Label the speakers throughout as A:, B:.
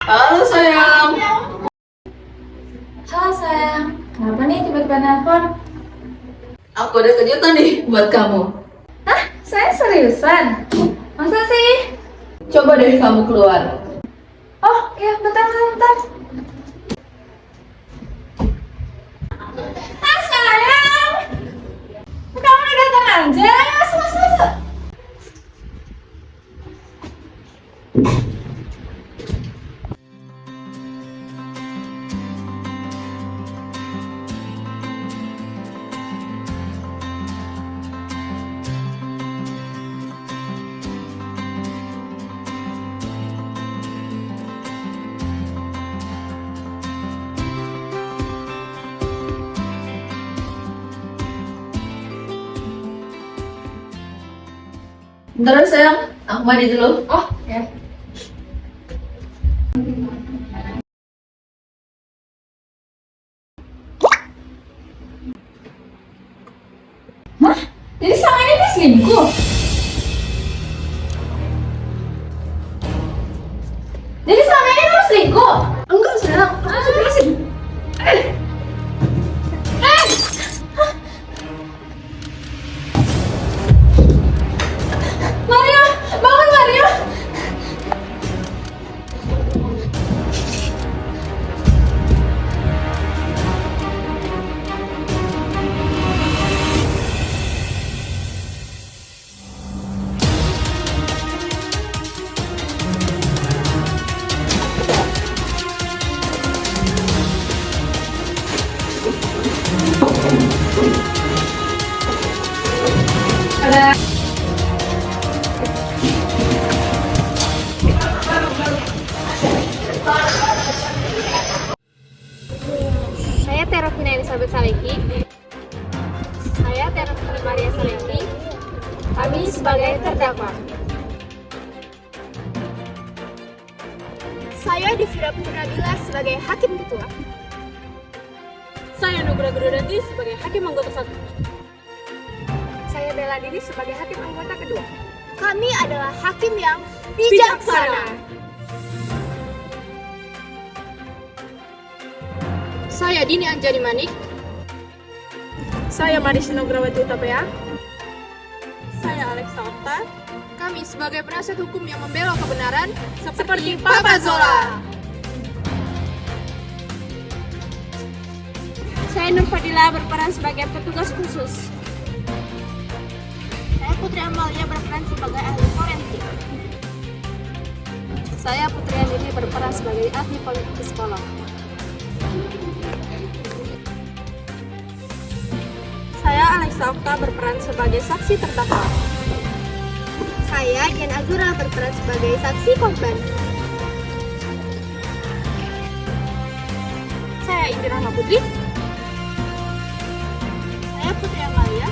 A: Halo sayang.
B: Halo sayang, kenapa nih tiba-tiba nelpon?
A: Aku ada kejutan nih buat kamu.
B: Hah? Saya seriusan? Masa sih?
A: Coba deh kamu keluar.
B: Oh iya, bentar. Ah sayang, kamu udah datang aja. Masuk.
A: Bentar ya sayang, aku mandi dulu.
B: Oh ya. Hah? Jadi selama ini dia selingkuh? Jadi selama ini kamu selingkuh?
A: Enggak sayang, aku jelasin.
B: Mario, bangun Mario. Ada.
C: Saya Terafina Elizabeth Saleki. Saya Terafina Maria Saleki. Kami sebagai terdakwa. Saya Devira Putri Nabila sebagai hakim ketua. Saya Nugra Gurudati sebagai hakim anggota 1. Saya Bella Dini sebagai hakim anggota kedua. Kami adalah hakim yang bijaksana. Saya Dini Anjani Manik. Saya Marisa Nugrawati Utapaya. Saya Alexa Okta. Kami sebagai penasihat hukum yang membela kebenaran seperti Papa Zola. Saya Nur Fadila berperan sebagai petugas khusus. Saya Putri Amalia berperan sebagai ahli forensik. Saya Putri Andini berperan sebagai ahli psikolog. Saya Alexa Okta berperan sebagai saksi terdakwa. Saya Jan Azura berperan sebagai saksi korban. Saya Indi Rahma Putri. Saya Putri Amalia.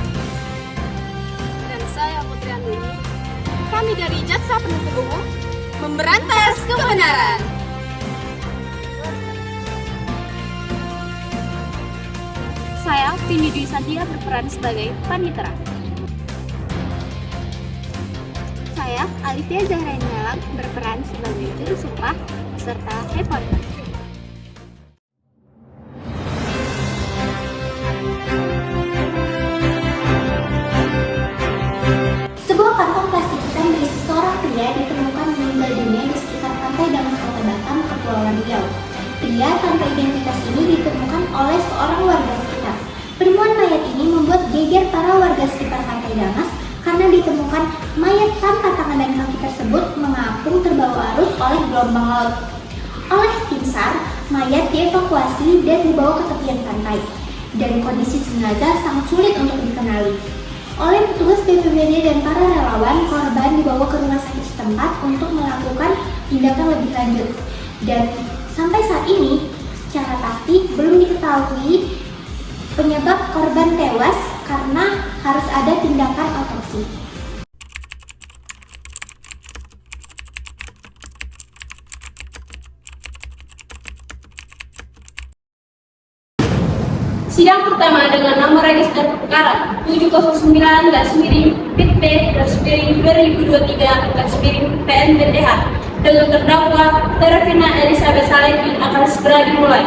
C: Dan saya Putri Andini. Kami dari Jaksa Penuntut Umum memberantas kebenaran. Saya Vindi Dwi Santia berperan sebagai panitera. Saya Alivia Zahraini Malang berperan sebagai juru sumpah serta reporter.
D: Sebuah kantong plastik hitam berisi seorang pria ditemukan meninggal dunia di sekitar pantai Damas Kota Batam, Kepulauan Riau. Pria tanpa identitas ini ditemukan oleh seorang warga sekitar. Penemuan mayat ini membuat geger para warga sekitar pantai Damas karena ditemukan mayat tanpa tangan dan kaki tersebut mengapung terbawa arus oleh gelombang laut. Oleh tim SAR, mayat dievakuasi dan dibawa ke tepian pantai. Dan kondisi jenazah sangat sulit untuk dikenali. Oleh petugas BPBD dan para relawan, korban dibawa ke rumah sakit setempat untuk melakukan tindakan lebih lanjut. Dan sampai saat ini, secara pasti belum diketahui penyebab korban tewas karena harus ada tindakan otopsi.
C: Sidang pertama dengan nomor register perkara 709-PIT-B-2023-PNBTH dengan terdakwa Terafina Elizabeth Saleki akan segera dimulai.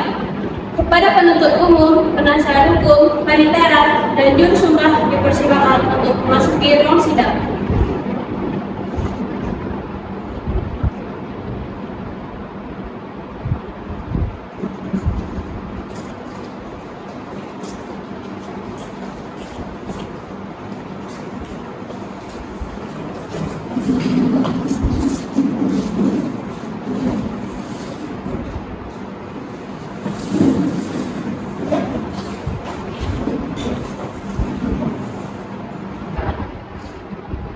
C: Kepada penuntut umum, penasihat hukum, panitera, dan juru sumpah dipersilakan untuk memasuki ruang sidang.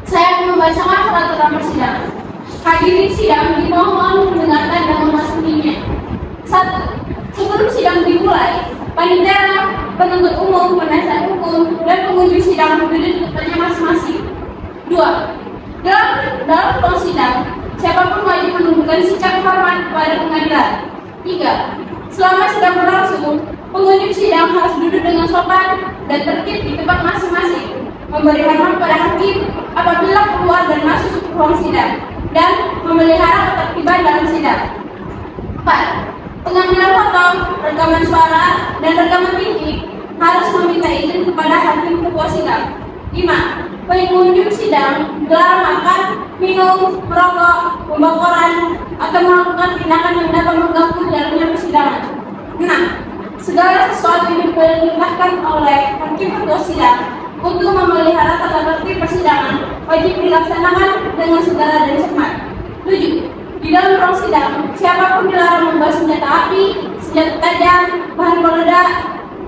C: Saya akan membacakan peraturan persidangan. Hadirin sidang dimohon mendengarkan dan mematuhinya. 1. Sebelum sidang dimulai, panitera, penuntut umum, penasihat hukum, dan pengunjung sidang berdiri di tempatnya masing-masing. 2. Dalam ruang sidang, siapapun wajib menunjukkan sikap hormat kepada pengadilan. 3. Selama sidang berlangsung, pengunjung sidang harus duduk dengan sopan dan tertib di tempat masing-masing, memberi hormat pada hakim apabila keluar dan masuk ke ruang sidang, dan memelihara ketertiban dalam sidang. 4. Pengambilan foto, rekaman suara, dan rekaman video harus meminta izin kepada hakim ketua sidang. 5. Pengunjung sidang dilarang makan, minum, merokok, membawa koran, atau melakukan tindakan yang dapat mengganggu jalannya persidangan. 6. Segala sesuatu yang diperintahkan oleh hakim ketua sidang untuk memelihara tata tertib persidangan wajib dilaksanakan dengan segala dan cermat. 7. Di dalam ruang sidang, siapapun dilarang membawa senjata api, senjata tajam, bahan peledak,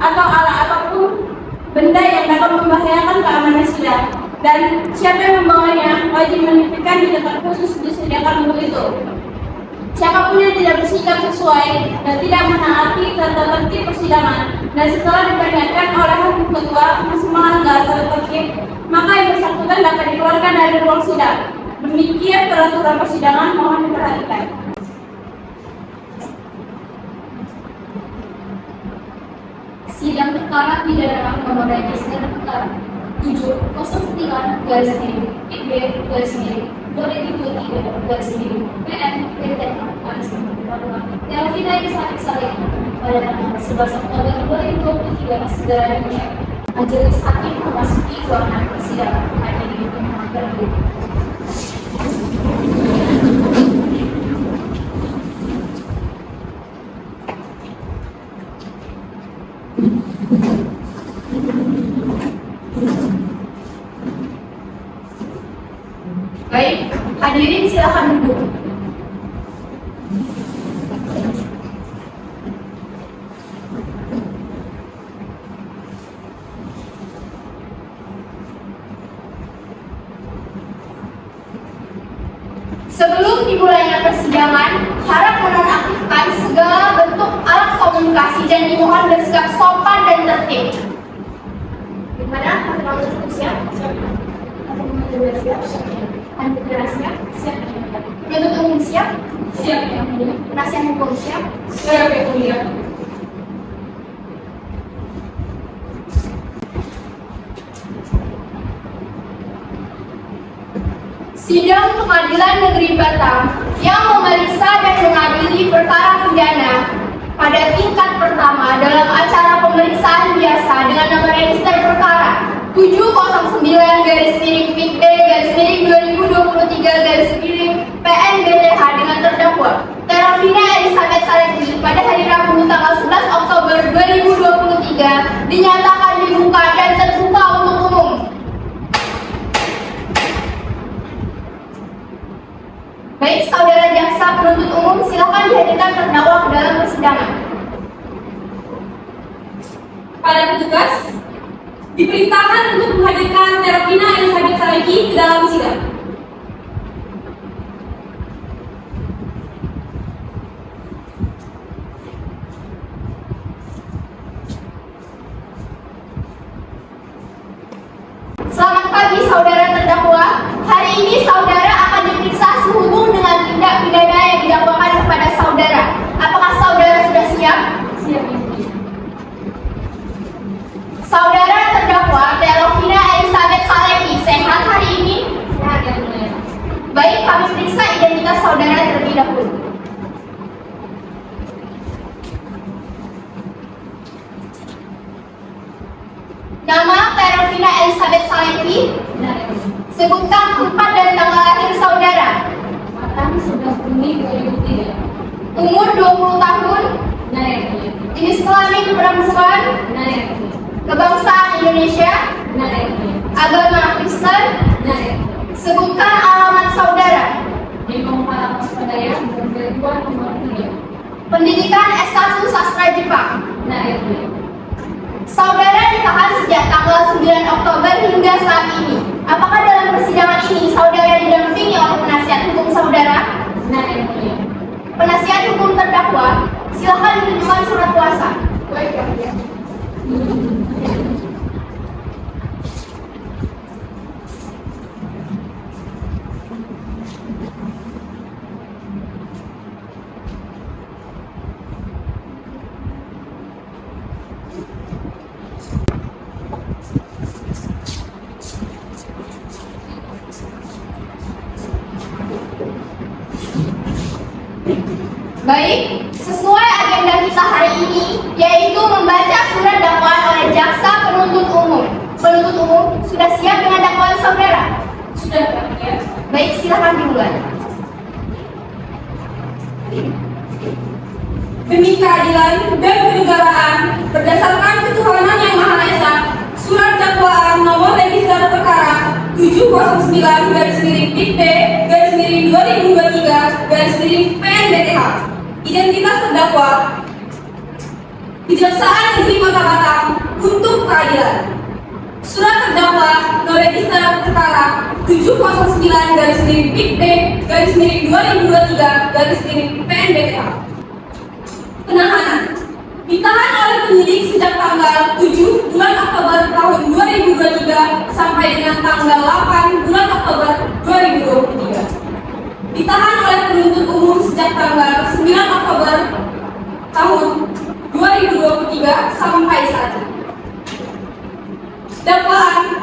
C: atau alat apapun benda yang dapat membahayakan keamanan sidang. Dan siapa yang membawanya wajib menitipkan di tempat khusus disediakan untuk itu. Siapapun yang tidak bersikap sesuai dan tidak menaati tata tertib persidangan dan setelah diperingatkan oleh hakim ketua masih melanggar tata tertib, maka yang bersangkutan dapat dikeluarkan dari ruang sidang. Demikian peraturan persidangan, mohon diperhatikan.
B: Sidang perkara pidana nomor register perkara 7-3-IB-2023 PN PT Terafina Elizabeth Saleki pada tanggal 11 Oktober 2023 segera dimulai. Majelis hakim memasuki ruangan persidangan. Hadirin mohon berdiri.
A: Baik, hadirin silakan duduk. Sebelum dimulainya persidangan, harap menonaktifkan segala bentuk alat komunikasi dan dimohon bersikap sopan dan tertib. Gimana? Kamu cukup siap? Siap. Penuntut umum siap? Siap. Penasihat hukum siap? Siap, ya mulia. Sidang Pengadilan Negeri Batam yang memeriksa dan mengadili perkara pidana pada tingkat pertama dalam acara pemeriksaan biasa dengan nomor register perkara 709-2023-PN-BTH dengan terdakwa Terafina Elizabeth Saleki pada hari Rabu tanggal 11 Oktober 2023 dinyatakan dibuka dan terbuka untuk umum. Baik, saudara jaksa penuntut umum, silakan dihadirkan terdakwa ke dalam persidangan.
C: Para petugas, diperintahkan untuk menghadirkan Terafina Elizabeth Saleki ke dalam sidang.
D: Selamat pagi saudara terdakwa. Hari ini saudara akan diperiksa sehubung dengan tindak pidana yang didakwakan kepada saudara. Apakah saudara sudah siap?
C: Siap, Ibu.
D: Saudara terdakwa Terafina Elizabeth Saleki sehat hari ini?
C: Sehat, ya
A: Saleki?
B: Benar yang mulia.
A: Sebutkan tempat dan tanggal lahir saudara.
B: Tanggal 11 Juni 2003.
A: Umur 20 tahun.
B: Benar yang mulia.
A: Jenis kelamin perempuan.
B: Benar yang mulia.
A: Kebangsaan Indonesia.
B: Benar yang mulia.
A: Agama Kristen.
B: Benar yang mulia.
A: Sebutkan alamat saudara.
B: Depok Palapas Padaya, Berkeluar nomor 3.
A: Pendidikan S1 Sastra Jepang.
B: Benar yang mulia.
A: Saudara ditahan sejak tanggal 9 Oktober hingga saat ini. Apakah dalam persidangan ini saudara didampingi oleh penasihat hukum saudara?
B: Benar yang mulia.
A: Penasihat hukum terdakwa, silakan ditunjukkan surat kuasa.
B: Baik yang mulia.
A: Baik, sesuai agenda kita hari ini, yaitu membaca surat dakwaan oleh jaksa penuntut umum. Penuntut umum, sudah siap dengan dakwaan saudara?
B: Sudah yang mulia.
A: Baik, silakan dimulai.
C: Demi keadilan dan kenegaraan berdasarkan ketuhanan yang Maha Esa, surat dakwaan nomor register perkara 709-B-2023-PNBTH. Identitas terdakwa Kejaksaan Negeri Kota Batam untuk keadilan. Surat terdakwa nomor register perkara 709-B-2023-PNBTH. Penahanan ditahan oleh penyidik sejak tanggal 7 bulan Oktober tahun 2023 sampai dengan tanggal 8 bulan Oktober 2023. Ditahan oleh penuntut umum sejak tanggal 9 Oktober tahun 2023 sampai saat ini. Dakwaan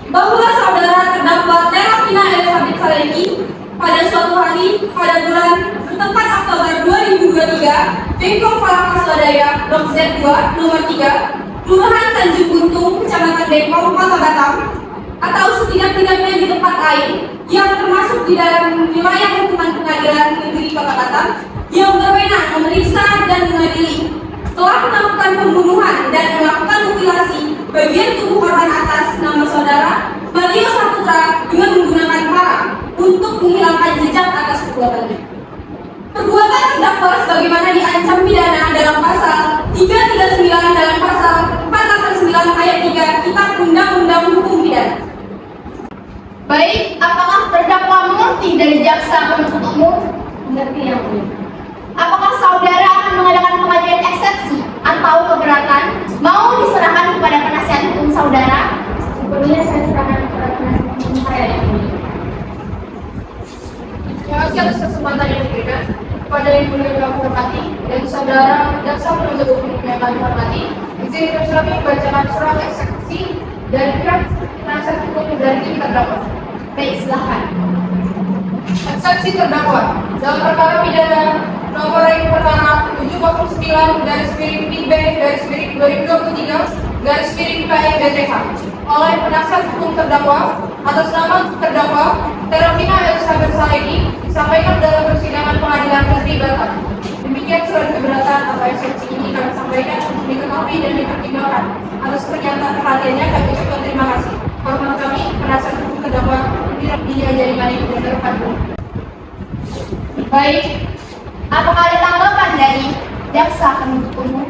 C: bahwa saudara terdakwa Terafina Elizabeth Saleki pada suatu hari pada bulan bertepat Oktober 2023, Bengkong Palapas Padaya, Blok Z2, nomor 3, Kelurahan Tanjung Buntung, Kecamatan Bengkong, Kota Batam, atau setidak-tidaknya di tempat lain yang termasuk di dalam wilayah hukuman pengadilan negeri Kota Batam yang berwenang memeriksa dan mengadili, telah melakukan pembunuhan dan melakukan mutilasi bagian tubuh korban atas nama saudara Mario Saputra dengan menggunakan parang untuk menghilangkan jejak atas perbuatannya. Perbuatan terdakwa sebagaimana diancam pidana dalam pasal 339 dalam pasal 489 ayat 3 Kitab Undang-Undang Hukum Pidana.
A: Baik, apakah terdakwa mengerti dari jaksa penuntut umum?
B: Mengerti yang mulia.
A: Apakah saudara akan mengadakan pengajuan eksepsi atau keberatan mau diserahkan kepada penasihat hukum saudara?
B: Sepenuhnya saya serahkan kepada penasihat hukum saya yang mulia.
A: Terima kasih atas kesempatan yang diberikan kepada yang mulia yang kami hormati dan saudara jaksa penuntut umum yang kami hormati. Izinkan kami membacakan surat eksekusi dari pihak penasihat hukum dari tim terdakwa. Baik, silakan. Eksepsi terdakwa dalam perkara pidana nomor yang perkara 709/B/2023/PNBTH oleh penasihat hukum terdakwa atas nama terdakwa Terafina Elizabeth Saleki disampaikan dalam persidangan pengadilan negeri Batam. Demikian surat keberatan atau eksepsi ini kami sampaikan untuk diketahui dan dipertimbangkan. Atas pernyataan perhatiannya kami ucapkan terima kasih. Hormat kami penasihat hukum terdakwa tidak diajari kami dan terpadu. Baik, apakah ada tanggapan dari jaksa penuntut umum?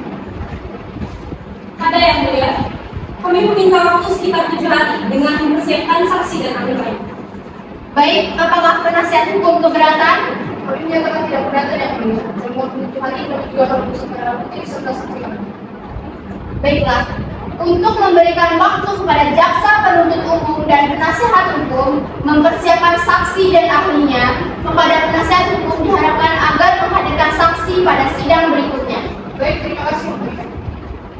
C: Ada yang mulia. Kami meminta waktu sekitar 7 hari dengan mempersiapkan saksi dan ahli lain.
A: Baik, apakah penasihat hukum keberatan? Kami menyatakan tidak keberatan yang mulia. Dalam 7 hari kami juga akan berusaha barang bukti serta saksi kami. Baiklah, untuk memberikan waktu kepada jaksa penuntut umum dan penasihat hukum mempersiapkan saksi dan ahlinya, kepada penasihat hukum diharapkan agar menghadirkan saksi pada sidang berikutnya. Baik, terima kasih.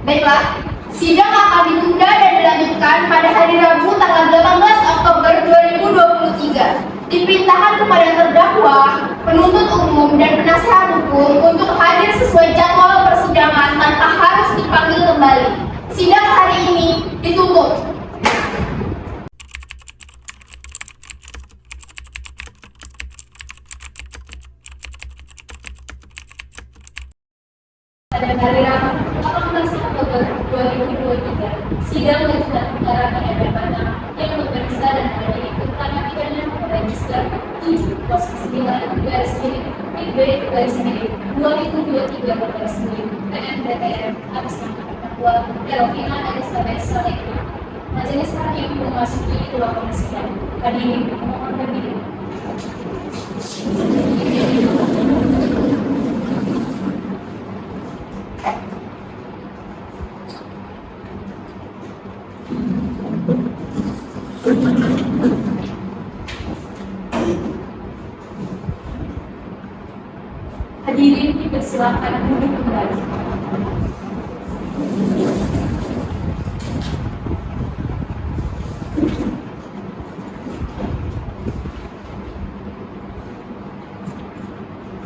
A: Baiklah, sidang akan ditunda dan dilanjutkan pada hari Rabu tanggal 18 Oktober 2023. Diperintahkan kepada terdakwa, penuntut umum, dan penasihat hukum untuk hadir sesuai jadwal persidangan tanpa harus dipanggil kembali. Sidang hari ini ditutup.
B: pada hari Rabu 18 Oktober 2023, sidang lanjutan perkara pidana Batam yang memeriksa dan mengadili perkara pidana register 709-B-2023 PN/DPR atas nama terdakwa Elvina Elizabeth Saleh. Majelis Hakim memasuki ruangan sidang. Hadirin mohon berdiri. Hadirin dipersilakan duduk kembali.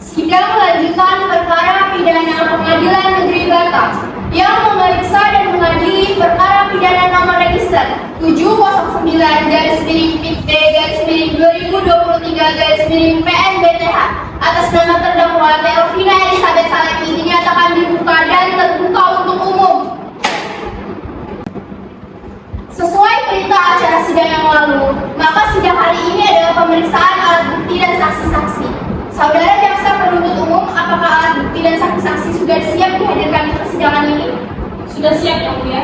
A: Sidang lanjutan perkara pidana Pengadilan Negeri Batam yang memeriksa dan mengadili perkara pidana nomor register 709-B-2023-PN/BTH atas nama terdakwa Elvina Elizabeth Saleh dinyatakan dibuka dan terbuka untuk umum. Sesuai perintah acara sidang yang lalu, maka sidang hari ini adalah pemeriksaan alat bukti dan saksi-saksi. Saudara jaksa penuntut umum, apakah alat bukti dan saksi-saksi sudah siap dihadirkan di persidangan ini?
C: Sudah siap yang mulia.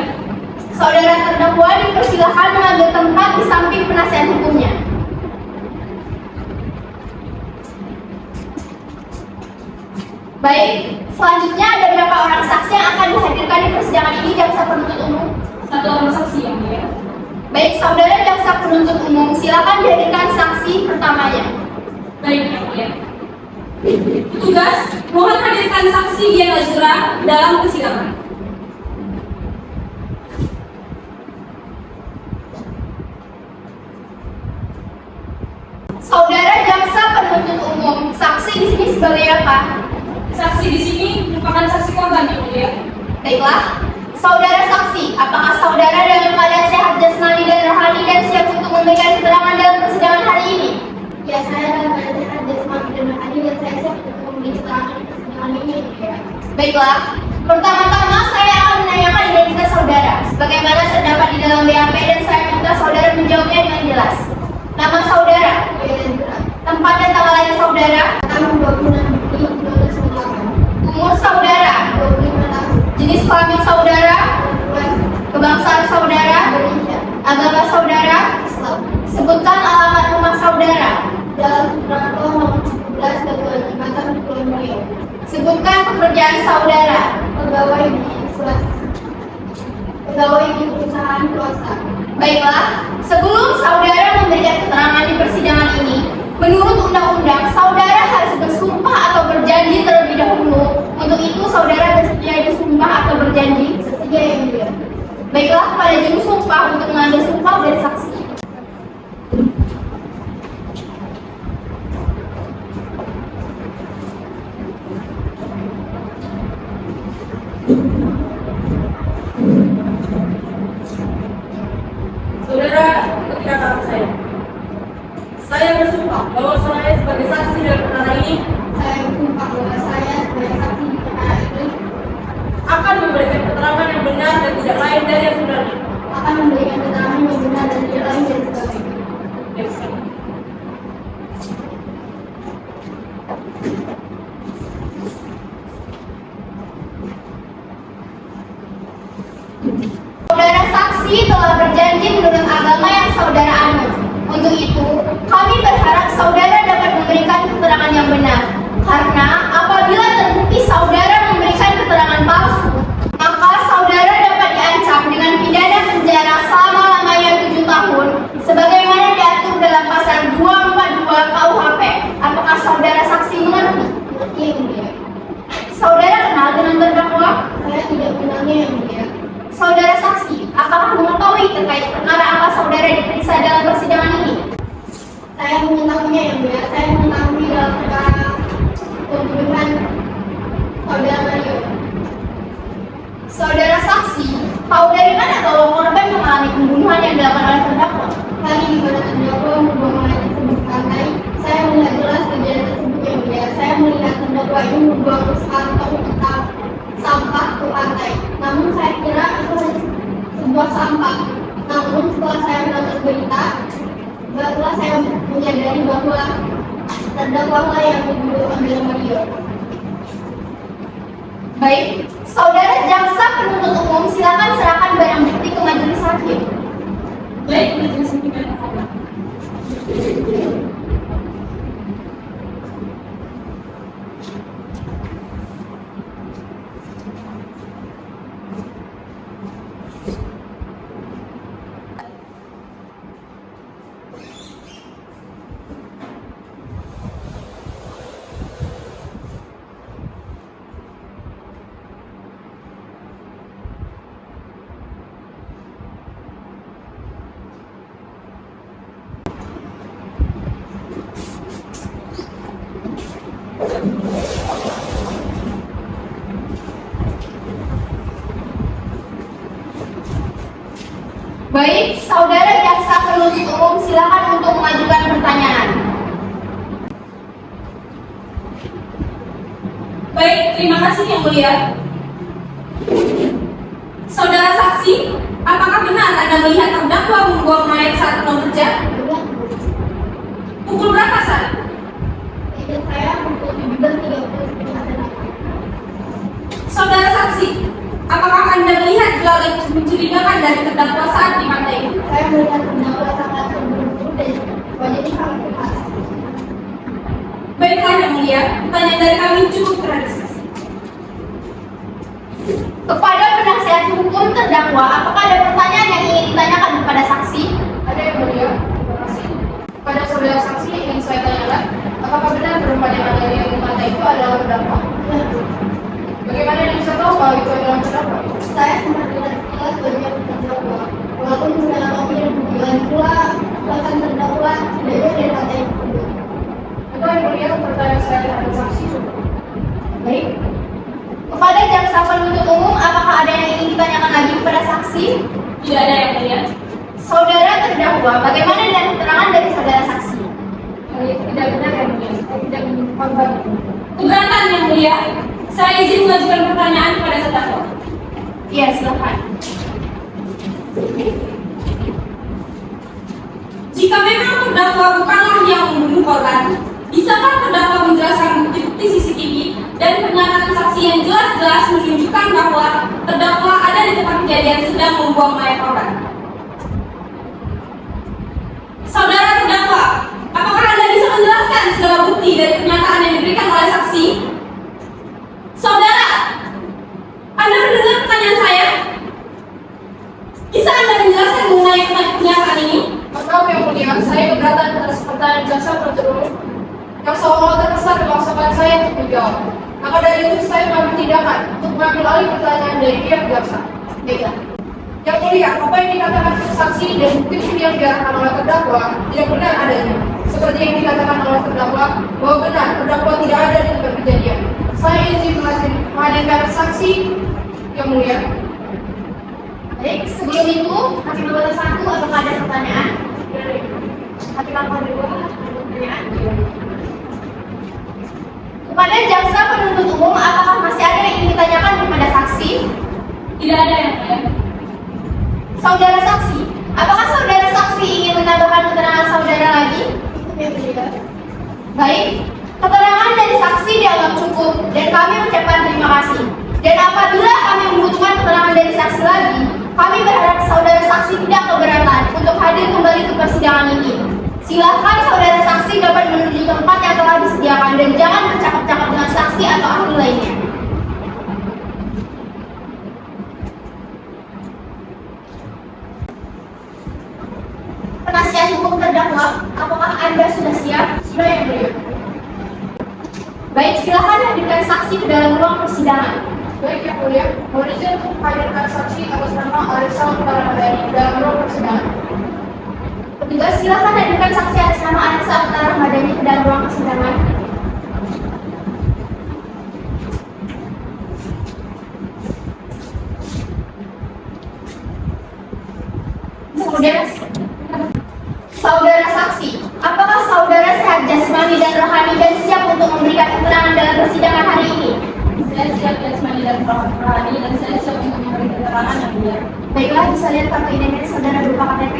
A: Saudara terdakwa dipersilakan mengambil tempat di samping penasihat hukumnya. Baik, selanjutnya ada berapa orang saksi yang akan dihadirkan di persidangan ini jaksa penuntut umum?
C: 1 orang saksi yang mulia.
A: Baik, saudara jaksa penuntut umum, silakan dihadirkan saksi pertamanya.
C: Baik yang mulia. Petugas, mohon hadirkan saksi Dian Azura dalam persidangan.
A: Saudara jaksa penuntut umum, saksi di sini sebagai apa?
C: Saksi di sini merupakan saksi korban yang mulia.
A: Baiklah, saudara saksi, apakah saudara dalam keadaan sehat jasmani dan rohani dan siap untuk memberikan keterangan dalam persidangan hari ini? Ya, saya dalam keadaan sehat jasmani dan rohani dan saya siap untuk memberi keterangan di persidangan ini. Baiklah, pertama-tama saya akan menanyakan identitas saudara, sebagaimana terdapat di dalam BAP dan saya minta saudara menjawabnya dengan jelas. Nama saudara, tempat dan tanggal lahir saudara, tahun 26 Juli 1998. Umur saudara, 25 tahun. Jenis kelamin saudara, kebangsaan saudara, agama saudara, sebutkan alamat rumah saudara dalam Protokol nomor 17 dan 25 tahun Kepulauan Riau. Sebutkan pekerjaan saudara, pegawai di perusahaan swasta. Baiklah, sebelum saudara memberikan keterangan di persidangan ini, menurut undang-undang, saudara harus bersumpah atau berjanji terlebih dahulu. Untuk itu, saudara bersedia disumpah atau berjanji? Bersedia yang mulia. Baiklah, kepada juru sumpah untuk mengambil sumpah dari saksi.
C: Saudara, ketika kata saya bersumpah bahwa saya sebagai saksi dalam perkara ini
A: Saya bersumpah bahwa saya sebagai saksi di perkara ini
C: akan memberikan keterangan yang benar dan tidak lain dari yang sebenarnya.
A: akan memberikan keterangan yang benar dan tidak lain dari sebagainya. Saudara saksi telah berjanji menurut agama yang saudara anut. Untuk itu, kami berharap saudara dapat memberikan keterangan yang benar. Karena apabila terbukti saudara memberikan keterangan palsu, maka saudara dapat diancam dengan pidana penjara selama-lamanya 7 tahun, sebagaimana diatur dalam pasal 242 KUHP. Apakah saudara saksi mengerti? Mengerti yang mulia. Saudara kenal dengan terdakwa? Saya tidak kenalnya yang mulia. Saudara saksi, apakah mengetahui terkait perkara apa saudara diperiksa dalam persidangan ini? Saya mengetahuinya yang mulia. Saya mengetahui dalam perkara pembunuhan saudara Mario. Saudara saksi, tahu dari mana kalau korban mengalami pembunuhan yang dilakukan oleh terdakwa? Kali di mana terdakwa membuang mayat tersebut ke pantai, saya melihat jelas kejadian tersebut yang mulia. Saya melihat terdakwa ini membuang sekarang tahun sampah ke pantai. Namun saya kira itu hanya sebuah sampah. Namun setelah saya menonton berita, barulah saya menyadari bahwa terdakwalah yang dituduh ambil Mario. Baik, saudara jaksa penuntut umum silakan serahkan barang bukti ke majelis hakim.
C: Baik, majelis hakim yang terhormat.
A: Baik, saudara jaksa penuntut umum silakan untuk mengajukan pertanyaan.
C: Baik, terima kasih yang mulia. Saudara saksi, apakah benar Anda melihat terdakwa membuang mayat saat pulang kerja? Pukul berapa, San?
A: Izin saya untuk dibimbing 30
C: Saudara saksi, apakah Anda melihat gelagat mencurigakan dari terdakwa saat di pantai?
A: Saya melihat terdakwa sangat terburu-buru dan wajahnya sangat keras.
C: Baiklah yang mulia, pertanyaan dari kami cukup terhadap.
A: Kepada penasihat hukum terdakwa, apakah ada pertanyaan yang ingin ditanyakan kepada saksi? Ada yang mulia, terima kasih. Pada saudara saksi ingin saya tanyakan, apakah benar perempuan yang ada di pantai itu adalah terdakwa? Bagaimana dia bisa tahu kalau itu adalah terdakwa? Saya sempat tidak jelas bagaimana terdakwa. Walaupun segala kami dan dugaan pula, bahkan terdakwa tidak jauh dari pantai itu. Itu yang mulia, pertanyaan saya terhadap saksi. Baik. Kepada jaksa penuntut umum, apakah ada yang ingin ditanyakan lagi kepada saksi?
C: Tidak ada yang mulia.
A: Saudara terdakwa, bagaimana dengan keterangan dari saudara saksi?
B: Tidak benar yang mulia. Saya tidak ingin korban.
C: Keberatan yang mulia. Saya izin mengajukan pertanyaan kepada terdakwa.
A: Iya, silakan.
C: Jika memang terdakwa bukanlah yang membunuh korban, bisakah terdakwa menjelaskan bukti-bukti CCTV dan pernyataan saksi yang jelas-jelas menunjukkan bahwa terdakwa ada di tempat kejadian sedang membuang mayat korban? Saudara terdakwa, apakah Anda bisa menjelaskan segala bukti dari pernyataan yang diberikan oleh saksi? Saudara, Anda mendengar pertanyaan saya? Bisa Anda menjelaskan mengenai pernyataan ini?
A: Maaf yang mulia, saya keberatan atas pertanyaan jaksa penuntut umum yang seolah-olah terkesan memaksakan saya untuk menjawab. Maka dari itu saya mengambil tindakan untuk mengambil alih pertanyaan dari pihak jaksa. Baiklah. Yang mulia, apa yang dikatakan saksi dan bukti yang diarahkan oleh terdakwa tidak benar adanya. Seperti yang dikatakan oleh terdakwa bahwa benar terdakwa tidak ada di tempat kejadian. Saya izin menghadirkan saksi yang mulia. Baik, sebelum itu, hakim anggota 1, apakah ada pertanyaan? Hakim anggota 2, ada pertanyaan? Kepada jaksa penuntut umum, apakah masih ada yang ingin ditanyakan kepada saksi?
C: Tidak ada yang mulia.
A: Saudara saksi, apakah saudara saksi ingin menambahkan keterangan saudara lagi? Baik, keterangan dari saksi dianggap cukup dan kami ucapkan terima kasih. Dan apabila kami membutuhkan keterangan dari saksi lagi, kami berharap saudara saksi tidak keberatan untuk hadir kembali ke persidangan ini. Silakan saudara saksi dapat menuju tempat yang telah disediakan dan jangan bercakap-cakap dengan saksi atau ahli lainnya. Penasihat hukum terdakwa, apakah Anda sudah siap? Sudah yang mulia. Baik, silakan hadirkan saksi ke dalam ruang persidangan. Baik yang mulia, mohon izin untuk hadirkan saksi atas nama Arisa Utaramadani dalam ruang persidangan. Petugas, silakan hadirkan saksi atas nama Arisa Utaramadani ke dalam ruang persidangan. Saudara saksi, apakah saudara sehat jasmani dan rohani dan siap untuk memberikan keterangan dalam persidangan hari ini?
C: Saya siap jasmani tidak berani dan saya siap untuk memberi keterangan yang mulia.
A: Baiklah, bisa lihat kartu identitas saudara berupa KTP.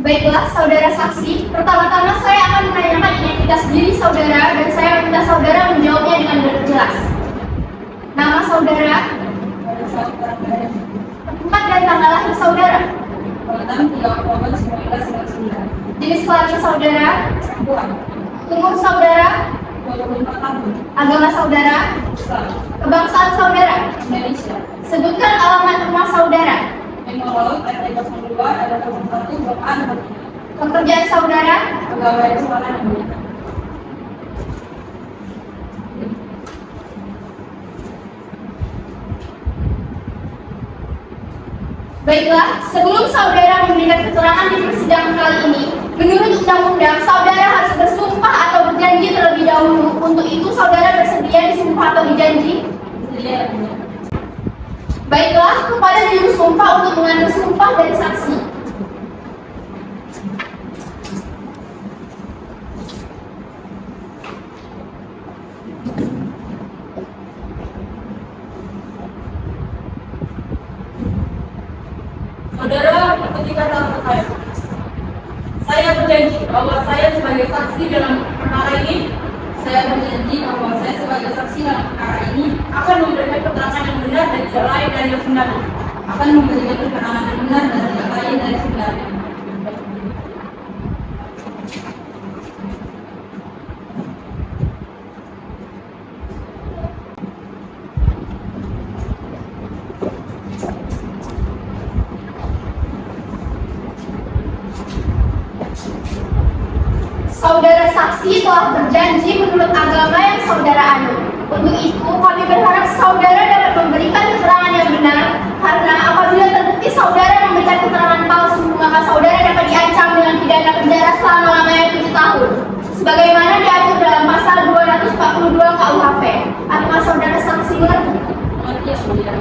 A: Baiklah, saudara saksi, pertama-tama saya akan menanyakan identitas diri saudara dan saya minta saudara menjawabnya dengan jelas. Nama saudara,
C: Pada saat terakhir,
A: tempat dan tanggal lahir saudara,
C: pada tanggal 3 Oktober 1999,
A: jenis kelamin saudara,
C: perempuan,
A: umur saudara,
C: 24 tahun,
A: agama saudara,
C: Islam,
A: kebangsaan saudara,
C: Indonesia,
A: sebutkan alamat rumah saudara,
C: Menurut RT 02 ada 01 Blok A nomor 3.
A: pekerjaan saudara,
C: Pegawai restoran yang mulia.
A: Baiklah, sebelum saudara memberikan keterangan di persidangan kali ini, menurut undang-undang, saudara harus bersumpah atau berjanji terlebih dahulu. Untuk itu, saudara bersedia disumpah atau dijanji?
C: Bersedia yang mulia.
A: Baiklah, kepada juru sumpah untuk mengambil sumpah dari saksi.
C: Saudara, ikuti kata saya. Saya berjanji bahwa saya sebagai saksi dalam perkara ini, akan memberikan keterangan yang benar dan tidak lain dari yang sebenarnya. Akan memberikan keterangan yang benar dan tidak lain dari sebenarnya.
A: Saudara saksi telah berjanji menurut agama yang saudara anut. Untuk itu, kami berharap saudara dapat memberikan keterangan yang benar, karena apabila terbukti saudara memberikan keterangan palsu, maka saudara dapat diancam dengan pidana penjara selama-lamanya 7 tahun. Sebagaimana diatur dalam pasal 242 KUHP. Apakah saudara saksi mengerti?
C: Mengerti yang mulia.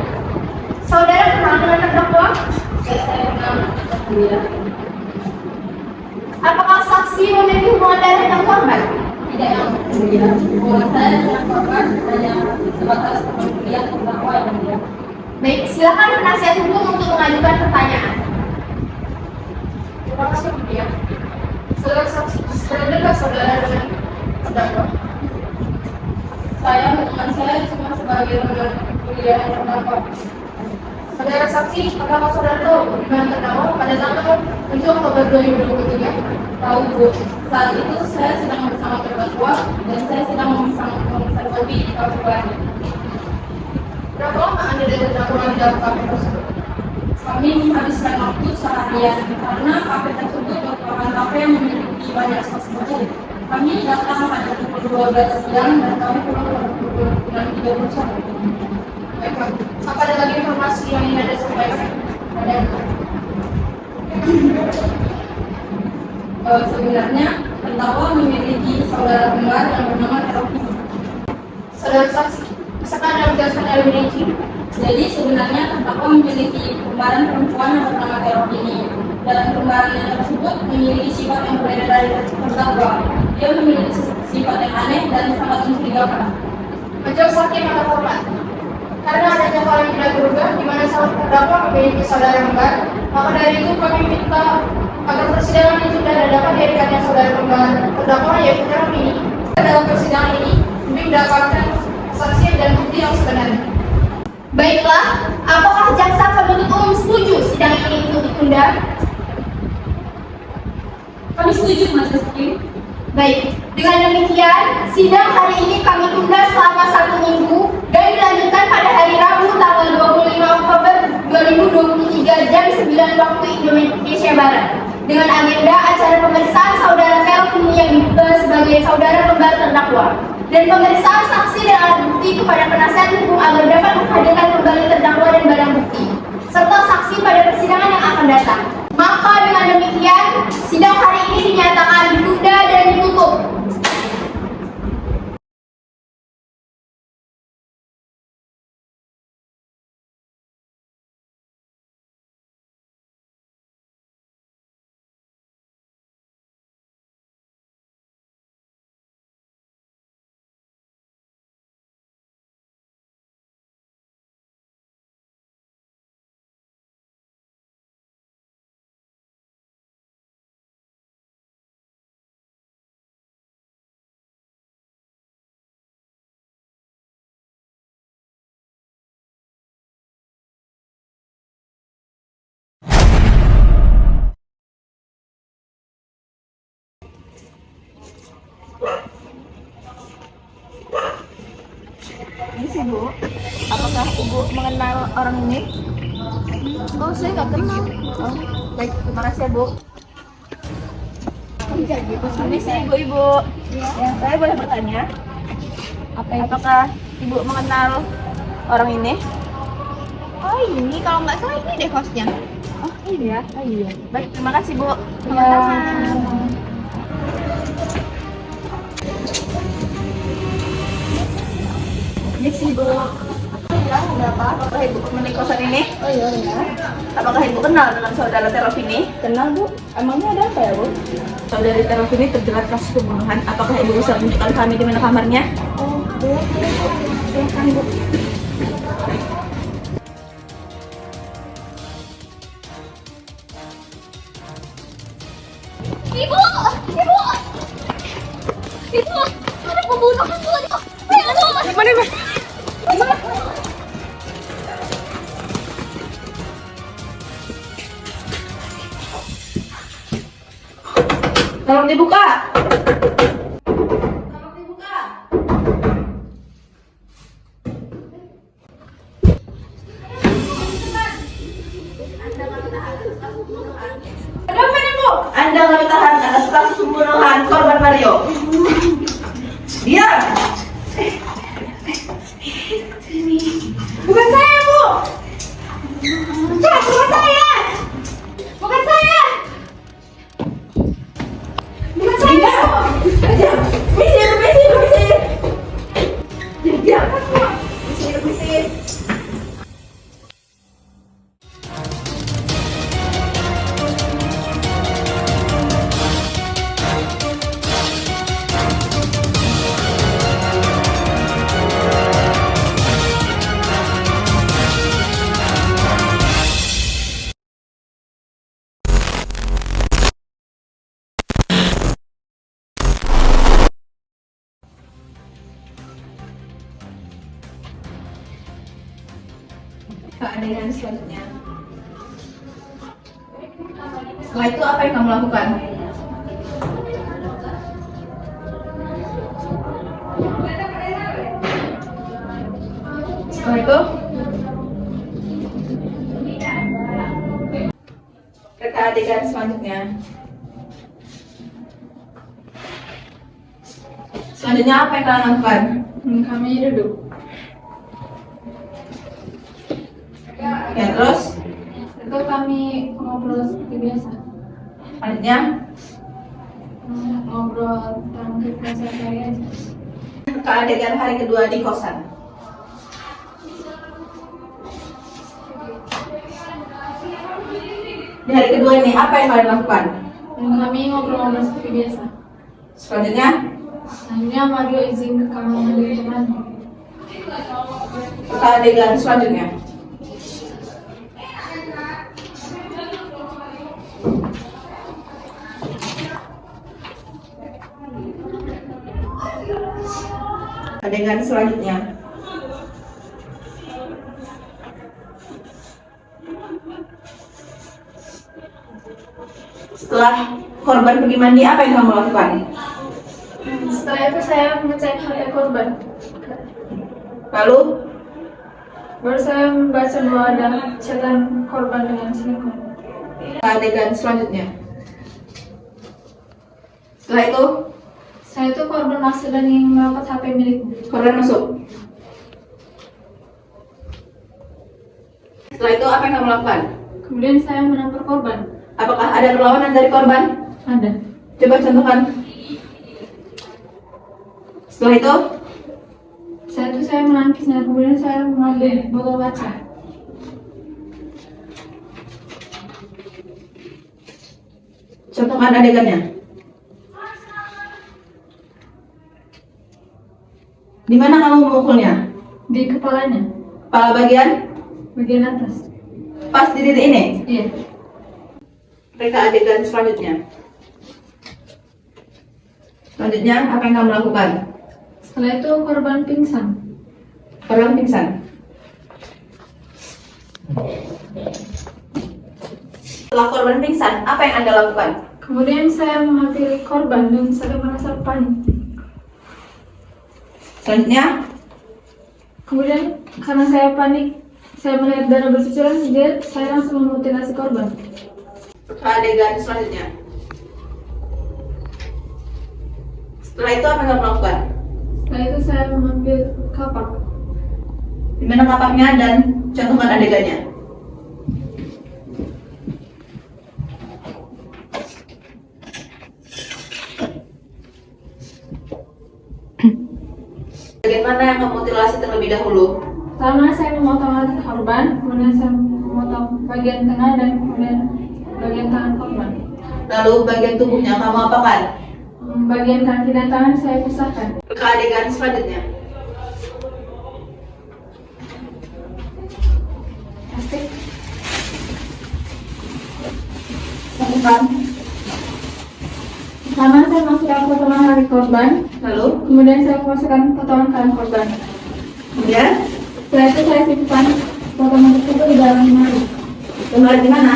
A: Saudara kenal dengan terdakwa?
C: Saya kenal yang mulia.
A: Apakah saksi memiliki hubungan darah dengan korban?
C: Tidak yang mulia. Hubungan saya dengan korban hanya sebatas kemudian terdakwa yang mulia.
A: Baik, silakan penasihat hukum untuk mengajukan pertanyaan.
B: Terima kasih, Mulia. Saudara saksi, berbeda saudara dengan terdakwa.
C: Hubungan saya cuma sebagai teman kuliah yang terdakwa.
B: Saudara saksi, apakah saudara tahu hubungan terdakwa pada tanggal 7 Oktober 2023?
C: Tahu Bu, saat itu saya sedang bersama terdakwa dan saya sedang memesan kopi di kafe Bali.
B: Berapa lama Anda dan terdakwa di dalam kafe tersebut?
C: Kami menghabiskan waktu seharian karena kafe tersebut merupakan kafe yang memiliki banyak spot. Kami datang pada pukul 12 siang dan kami pulang pada pukul 6.30 sore.
B: Baiklah. Apa ada lagi informasi yang ingin Anda sampaikan?
C: Ada sebenarnya terdakwa memiliki saudara kembar yang bernama Teropi.
B: Saudara saksi, bisakah Anda menjelaskan lebih rinci?
C: Jadi sebenarnya terdakwa memiliki kembaran perempuan yang bernama Teropi ini. Dan kembarannya tersebut memiliki sifat yang berbeda dari terdakwa. Dia memiliki sifat yang aneh dan sangat mencurigakan.
B: Majelis hakim atau hormat. Karena adanya hal yang tidak terduga di mana salah terdakwa memiliki saudara kembar, maka dari itu kami minta agar persidangan ini sudah dapat dihadirkannya saudara kembar terdakwa yaitu Teropi ini. Dalam persidangan ini, kami mendapatkan kesaksian dan bukti yang sebenarnya.
A: Baiklah, apakah jaksa penuntut umum setuju sidang ini untuk ditunda?
C: Kami setuju Majelis Hakim.
A: Baik, dengan demikian, sidang hari ini kami tunda selama 1 minggu dan dilanjutkan pada hari Rabu tanggal 25 Oktober 2023 jam 9 waktu Indonesia Barat dengan agenda acara pemeriksaan saudara Kelvin yang diduga sebagai saudara kembar terdakwa dan pemeriksaan saksi dan alat bukti kepada penasihat hukum agar dapat menghadirkan kembali terdakwa dan barang bukti serta saksi pada persidangan yang akan datang. Maka dengan demikian, sidang hari ini dinyatakan ditunda dan ditutup.
B: Ibu mengenal orang ini?
A: Oh, saya nggak kenal.
B: Oh, baik, terima kasih ya Bu. Ini sih ibu-ibu. Ya, saya boleh bertanya? Apakah Ibu mengenal orang ini?
A: Oh, ini kalau nggak salah ini deh hostnya.
B: Oh iya, Baik, terima kasih Bu.
A: Sama-sama.
B: Ini sih Bu. Ya, berapa? Apakah Ibu pemilik kosan ini?
A: Oh iya.
B: Apakah Ibu kenal dengan saudara Terov ini?
A: Kenal Bu. Emangnya ada apa ya Bu?
B: Saudari Terov ini terjerat kasus pembunuhan. Apakah Ibu bisa menunjukkan kami di mana kamarnya?
A: Oh, boleh. Silakan Bu.
C: Ibu! Ibu! Ibu! Ada pembunuhan Bu! Aduh!
B: Mana? Tolong dibuka. Tolong dibuka. Ada apa nih Bu? Anda nggak tahan atas kasus pembunuhan korban Mario. Diam. Bukan saya Bu. Bukan saya. Bukan saya. Bukan saya. Diam. Misir. Diam. Misir. Keadaan selanjutnya. Setelah itu apa yang kamu lakukan? Setelah itu ke adegan selanjutnya. Selanjutnya apa yang kalian lakukan?
A: Kami duduk.
B: Ya terus,
A: Itu kami ngobrol seperti biasa.
B: selanjutnya
A: Ngobrol tentang kehidupan sehari-hari aja.
B: ke adegan hari kedua di kosan. Di hari kedua ini apa yang kalian lakukan?
A: Kami ngobrol-ngobrol seperti biasa.
B: Selanjutnya
A: Selanjutnya Mario izin ke kamar mandi teman.
B: ke adegan selanjutnya. Adegan selanjutnya. Setelah korban pergi mandi, apa yang kamu lakukan?
A: Setelah itu saya mengecek HP korban.
B: Lalu,
A: Baru saya membaca bahwa ada chatan korban dengan selingkuh.
B: ke adegan selanjutnya. Setelah itu,
A: Saya itu korban masuk dan ingin merawat HP milikku.
B: korban masuk. Setelah itu, apa yang kamu lakukan?
A: Kemudian saya menampar korban.
B: Apakah ada perlawanan dari korban?
A: Ada.
B: Coba contohkan. Setelah itu,
A: Saya menangkisnya, kemudian saya mengambil botol kaca.
B: contohkan adegannya. Di mana kamu memukulnya?
A: Di kepalanya,
B: Kepala bagian?
A: bagian atas.
B: Pas di titik ini?
A: Iya.
B: Mereka adegan selanjutnya. Selanjutnya, apa yang kamu lakukan?
A: Setelah itu korban pingsan.
B: Korban pingsan. Setelah korban pingsan, apa yang Anda lakukan?
A: Kemudian saya menghampiri korban dan saya merasa panik.
B: Selanjutnya, Kemudian karena saya panik, saya melihat darah bercucuran, saya langsung memutilasi korban.
E: Ke adegan selanjutnya. Setelah itu apa yang kamu lakukan?
B: Setelah itu saya mengambil kapak.
E: Di mana kapaknya dan contohkan adegannya. Bagaimana yang memutilasi terlebih dahulu?
B: Pertama saya memotong rambut korban, kemudian saya memotong bagian tengah dan kemudian bagian tangan korban.
E: Lalu bagian tubuhnya kamu apakan?
B: Bagian kaki dan tangan saya pisahkan.
E: Ke adegan selanjutnya.
B: Plastik.
E: Lakukan.
B: Pertama saya masukkan potongan kaki korban,
E: Lalu
B: kemudian saya masukkan potongan tangan korban.
E: kemudian
B: Setelah itu saya simpan potongan tersebut di dalam lemari
E: lemari di mana?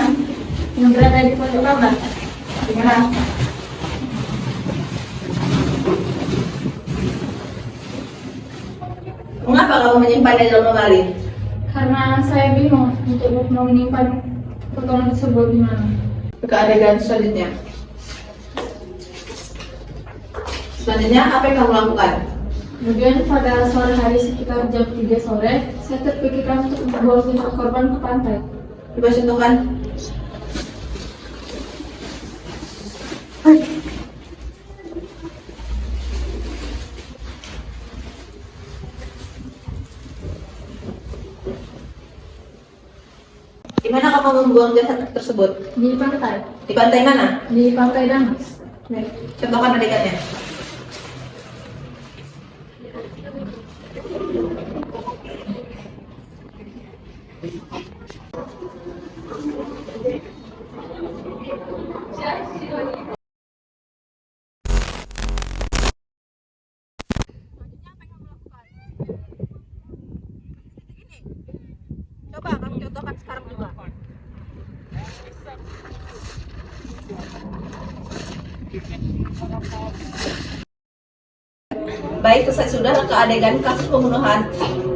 B: yang berada di pojok kamar.
E: Di mana? Mengapa kamu menyimpannya di dalam lemari?
B: Karena saya bingung untuk menyimpan potongan tersebut di mana.
E: Ke adegan selanjutnya. Selanjutnya apa yang kamu lakukan?
B: Kemudian pada sore hari sekitar jam 3 sore, saya terpikirkan untuk membawa jenazah korban ke pantai.
E: Coba contohkan. Di mana kamu membuang jasad tersebut?
B: Di pantai.
E: Di pantai mana?
B: Di pantai Damas.
E: Contohkan adegannya. Coba kamu contohkan sekarang juga. Baik, selesai sudah ke adegan kasus pembunuhan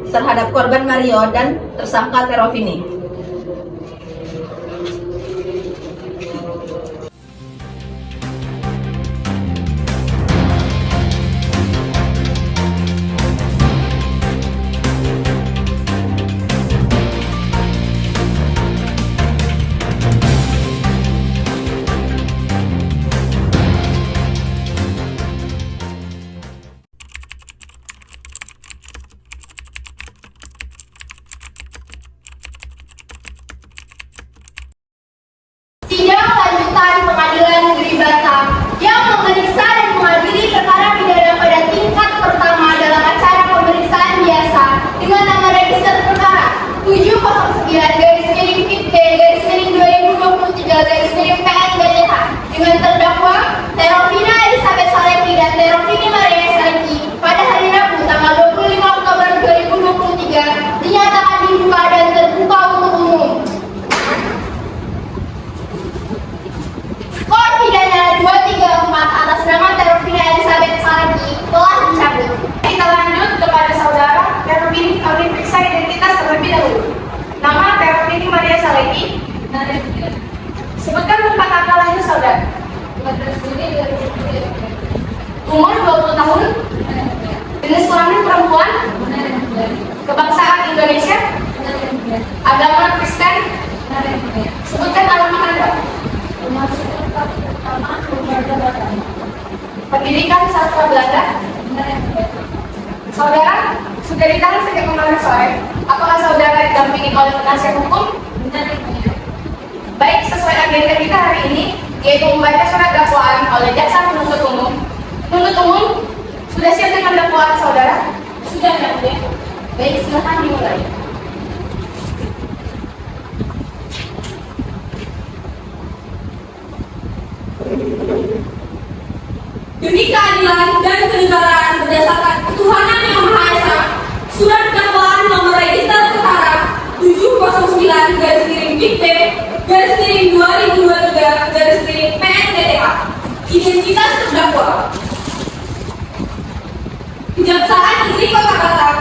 E: terhadap korban Mario dan tersangka Terovini.
A: Sidang lanjutan Pengadilan Negeri Batam yang memeriksa dan mengadili perkara pidana pada tingkat pertama dalam acara pemeriksaan biasa dengan nama register perkara 709-PIT-2023-PN-BTH dengan terdakwa Terovina Elizabeth Salepi dan Terovini Maria Salepi pada hari Rabu tanggal 25 Oktober 2023 dinyatakan dibuka dan terbuka untuk umum. Skor pidana 234 atas nama Terovina Elizabeth Salepi telah dicabut. Kita lanjut kepada saudara Terovini, kami periksa identitas terlebih dahulu. Nama Terovini Maria Salepi. Sebutkan tempat tanggal lahir saudara. Umur 20 tahun. Jenis kelamin perempuan. Kebangsaan Indonesia. Agama Kristen. Sebutkan alamat Anda. Pendidikan sastra Belanda. Saudara sudah ditahan sejak kemarin sore. Apakah saudara didampingi oleh penasihat hukum? Baik, sesuai agenda kita hari ini, yaitu membaca surat dakwaan oleh jaksa penuntut umum. Penuntut umum sudah siap dengan dakwaan saudara? Sudah, ya, Bu. Baik, silakan dimulai.
C: Demi keadilan dan kenegaraan berdasarkan ketuhanan yang Maha Esa, surat dakwaan nomor register perkara 709-2023-PN-BTH. Identitas terdakwa. Kejaksaan Negeri Kota Batam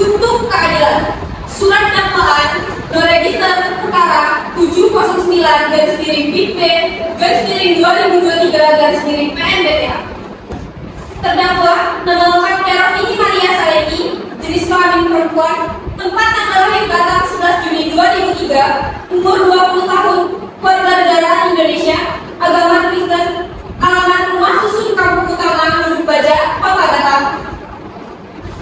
C: untuk keadilan. Surat dakwaan register perkara 709-BP-2023-PMBPH. Terdakwa nama lengkap Terovini Maria Saleki, jenis kelamin perempuan, tempat tanggal lahir Batam 11 Juni 2003, umur 20 tahun, warga negara Indonesia, agama Kristen, alamat rumah susun Kampung Utama, Lubuk Baja, Kota Batam.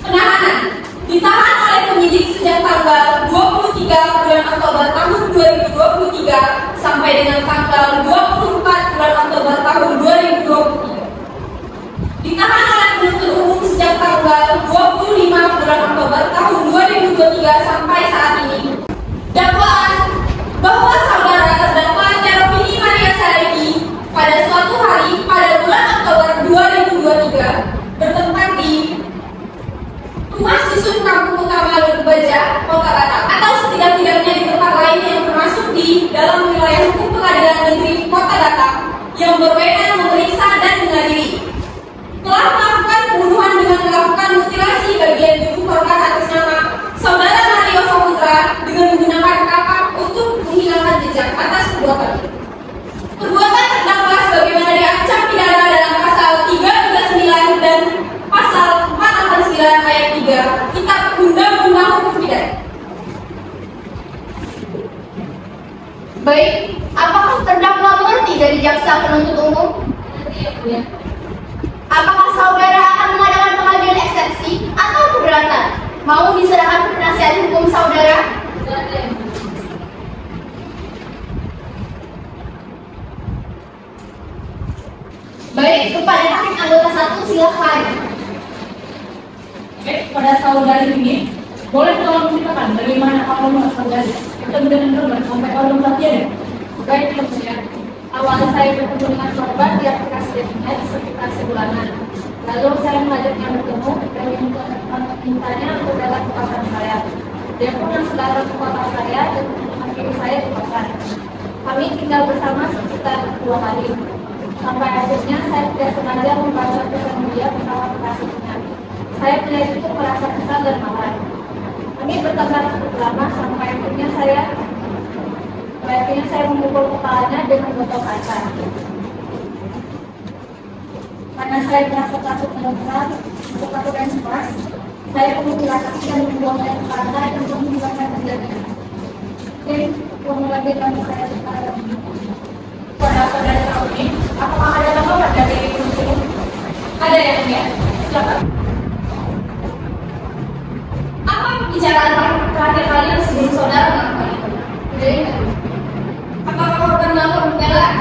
C: Penahanan ditahan oleh penyidik sejak tanggal 23 bulan Oktober tahun 2023 sampai dengan tanggal 24 bulan Oktober tahun 2023. Ditahan oleh penuntut umum sejak tanggal 25 bulan Oktober tahun 2023 sampai saat ini. Dakwaan bahwa saudara terdakwa Terovini Maria Saleki pada suatu hari pada bulan Oktober 2023 bertempat di rumah susun Kampung Utama Lubuk Baja, Kota Batam, atau setidak-tidaknya di tempat lain yang termasuk di dalam wilayah hukum Pengadilan Negeri Kota Batam yang berwenang memeriksa dan mengadili, telah melakukan pembunuhan dengan melakukan mutilasi bagian tubuh korban atas nama saudara Mario Saputra dengan menggunakan kapak untuk menghilangkan jejak atas perbuatan. Perbuatan terdakwa sebagaimana diancam pidana dalam pasal 339 dan pasal 489 ayat 3 Kitab Undang-Undang Hukum Pidana.
A: Baik, apakah terdakwa mengerti dari jaksa penuntut umum? Apakah saudara akan mengadakan pengadilan eksepsi atau keberatan? Mau diserahkan ke penasihat hukum saudara? Baik, kepada hakim anggota 1 silakan.
B: Pada saudari ini, boleh tolong ceritakan bagaimana awal mula saudari bertemu dengan korban sampai awal pelatihan?
C: Baik, Maksudnya, awal saya bertemu dengan korban di aplikasi internet sekitar sebulanan. Lalu saya mengajaknya bertemu dan mintanya untuk datang ke pasar saya. Dia pun yang selalu ke kota saya dan menghubungi saya ke pasar. Kami tinggal bersama sekitar 2 hari. Sampai akhirnya saya tidak sengaja membaca pesan dia bersama kekasihnya. Saya melihat itu merasa kesal dan marah. Kami bertengkar cukup lama sampai akhirnya saya memukul kepalanya dengan botol kaca. Karena saya merasa takut dan besar, untuk takut dan cemas, saya memutilasi dan membuangnya ke pantai untuk menghilangkan kejadian. Mungkin formulasi kami saya sekarang.
B: Pada saudara tahu ini, apakah ada tanggapan dari penuntut umum?
C: Ada ya, Mbak?
B: Silakan.
C: Apa pembicaraan terakhir kalian sebelum saudara melakukan itu?
B: Tidak ingat.
C: Apakah korban melakukan pembelaan?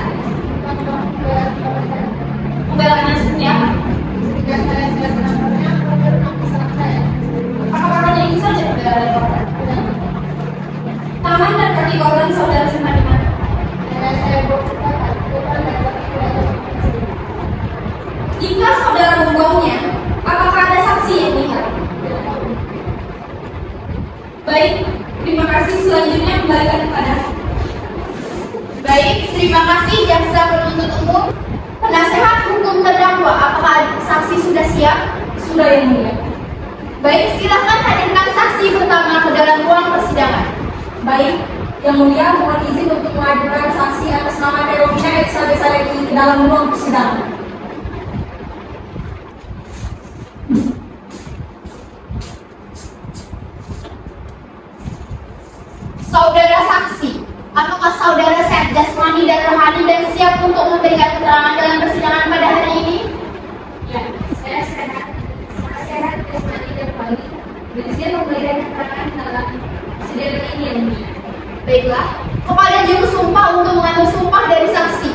C: Pembelaannya seperti apa?
B: Jika saya tidak menangkapnya, korban menangkap saya.
C: Apakah hanya itu saja pembelaan korban? Tangan dan kaki korban saudara simpan di mana?
B: Dan saya berkata, korban dapat tidak.
C: Jika saudara membuangnya, apakah ada saksi yang melihat? Baik, terima kasih. Selanjutnya kembalikan kepada
A: Baik, terima kasih jaksa penuntut umum. Penasehat hukum terdakwa, apakah saksi sudah siap?
C: sudah yang mulia.
A: Baik, silakan hadirkan saksi pertama ke dalam ruang persidangan.
C: Baik, yang mulia mohon izin untuk menghadirkan saksi atas nama Terovina Elizabeth Saleki di dalam ruang persidangan.
A: Saudara saksi, apakah saudara sehat jasmani dan rohani dan siap untuk memberikan keterangan dalam persidangan pada hari ini?
C: Ya, saya sehat jasmani dan rohani dan siap memberikan keterangan dalam persidangan ini yang mulia.
A: Baiklah, kepada juru sumpah untuk mengambil sumpah dari saksi.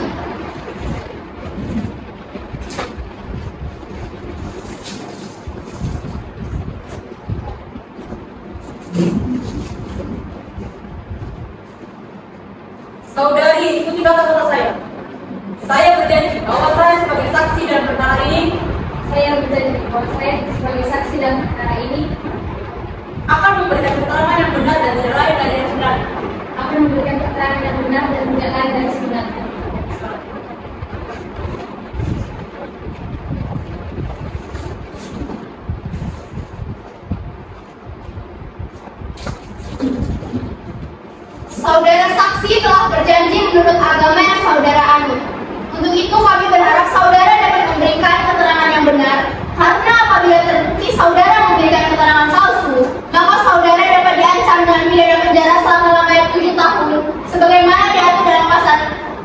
B: Saudari, ikuti kata-kata saya. Saya berjanji bahwa saya sebagai saksi dalam perkara ini
C: Saya berjanji bahwa saya sebagai saksi dalam perkara ini
B: akan memberikan keterangan yang benar dan tidak lain dari yang sebenarnya.
C: akan memberikan keterangan yang benar dan tidak lain dari sebenarnya.
A: saksi telah berjanji menurut agama yang saudara anut. Untuk itu kami berharap saudara dapat memberikan keterangan yang benar, karena apabila terbukti saudara memberikan keterangan palsu, maka saudara dapat diancam dengan pidana penjara selama-lamanya 7 tahun, sebagaimana diatur dalam pasal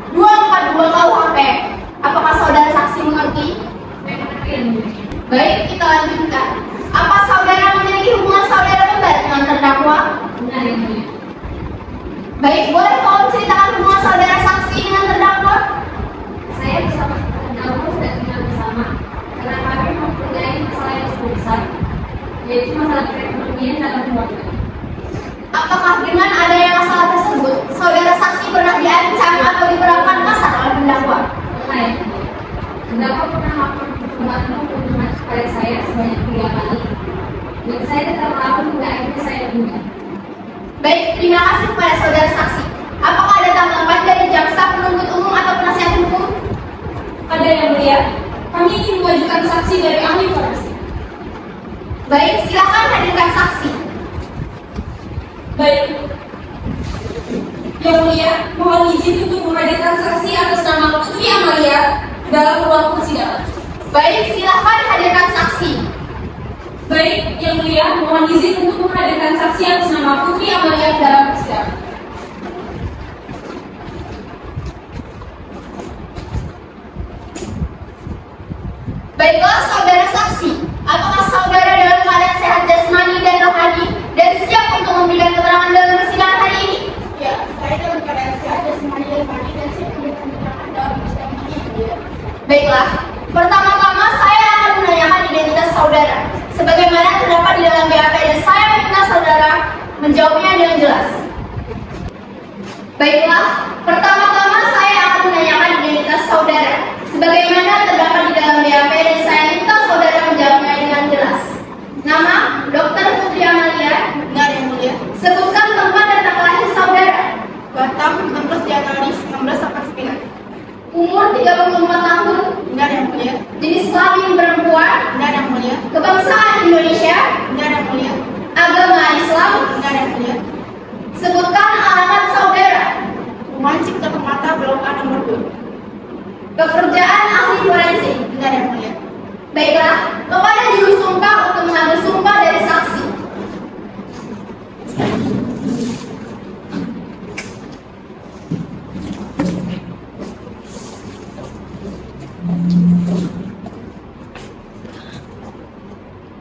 A: 242 KUHP. Apakah saudara saksi mengerti? Baik, kita lanjutkan. Apa saudara memiliki hubungan saudara kembar dengan terdakwa?
C: Benar, Yang Mulia.
A: Baik, boleh tolong ceritakan hubungan saudara saksi dengan terdakwa?
C: Saya bersama terdakwa sudah tinggal bersama karena kami mempunyai masalah yang cukup besar, yaitu masalah perekonomian dalam keluarga.
A: Apakah dengan adanya masalah tersebut, saudara saksi pernah diancam atau diperlakukan kasar oleh terdakwa?
C: Pernah, Yang Mulia. Terdakwa pernah melakukan pembunuhan kepada saya sebanyak 3 kali, dan saya tetap melakukan hingga akhirnya saya meninggal.
A: Baik, terima kasih kepada saudara saksi. Apakah ada tanggapan dari jaksa penuntut umum atau penasihat hukum?
C: Ada, Yang Mulia. Kami ingin mengajukan saksi dari ahli forensik.
A: Baik, silakan hadirkan saksi.
C: Baik. Yang Mulia, mohon izin untuk menghadirkan saksi atas nama Putri Amalia dalam ruang persidangan.
A: Baik, silakan hadirkan saksi.
C: Baik, Yang Mulia, mohon izin untuk menghadirkan saksi atas nama Putri Amalia dalam persidangan.
A: Baiklah saudara saksi, apakah saudara dalam keadaan sehat jasmani dan rohani dan siap untuk memberikan keterangan dalam persidangan hari ini?
B: Ya, saya dalam keadaan sehat jasmani dan rohani dan siap memberikan keterangan dalam persidangan ini.
A: Baiklah, pertama-tama saya akan menanyakan identitas saudara, sebagaimana terdapat di dalam BAP dan saya meminta saudara menjawabnya dengan jelas. Baiklah, pertama-tama saya akan menanyakan identitas saudara, sebagaimana terdapat di dalam BAP dan saya minta saudara menjawabnya dengan jelas. Nama, Dr. Putri Amalia.
B: Benar, Yang Mulia.
A: Sebutkan tempat dan tanggal lahir saudara.
B: Batam, 16 Januari 1989.
A: Umur 34 tahun.
B: Benar, Yang Mulia.
A: Jenis kelamin perempuan.
B: Benar, Yang Mulia.
A: Kebangsaan Indonesia.
B: Benar, Yang Mulia.
A: Agama Islam.
B: Benar, Yang Mulia.
A: Sebutkan alamat saudara.
B: Rumah Cipta Permata, Blok A nomor 2.
A: Pekerjaan ahli forensik.
B: Benar, Yang Mulia.
A: Baiklah, kepada juru sumpah untuk mengambil sumpah dari saksi.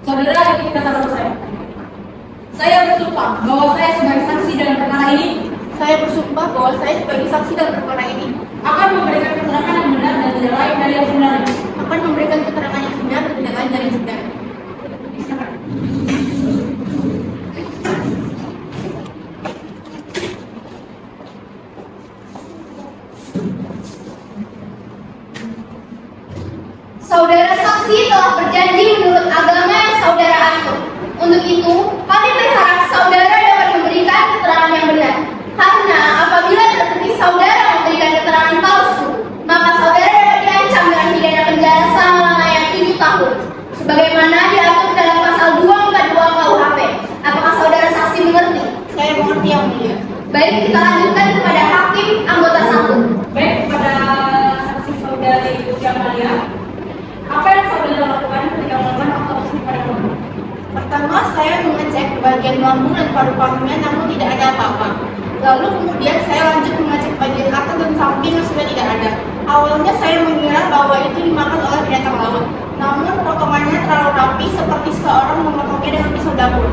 C: Saudara, ini kata saya. Saya bersumpah bahwa saya sebagai saksi dalam perkara ini
B: Saya bersumpah bahwa saya sebagai saksi dalam perkara ini
C: akan memberikan keterangan yang benar dan tidak lain dari yang sebenarnya.
B: akan memberikan keterangan yang benar dan tidak lain dari yang sebenarnya.
A: Saudara saksi telah berjanji menurut agama yang saudara anut. Untuk itu, kami berharap saudara dapat memberikan keterangan yang benar. Karena apabila terbukti saudara memberikan keterangan palsu, maka saudara dapat diancam dengan pidana penjara selama-lamanya 7 tahun. Sebagaimana diatur dalam pasal 242 KUHP. Apakah saudara saksi mengerti?
B: Saya mengerti, Yang Mulia.
A: Baik, kita lanjutkan kepada hakim anggota 1.
C: Baik, kepada saksi saudari Putri Amalia, apa yang saudara lakukan ketika melakukan otopsi pada korban?
B: Pertama, saya mengecek bagian lambung dan paru-parunya namun tidak ada apa-apa. Lalu kemudian saya lanjut mengecek bagian atas dan samping yang sudah tidak ada. Awalnya saya mengira bahwa itu dimakan oleh binatang laut. Namun potongannya terlalu rapi seperti seorang memotongnya dengan pisau dapur.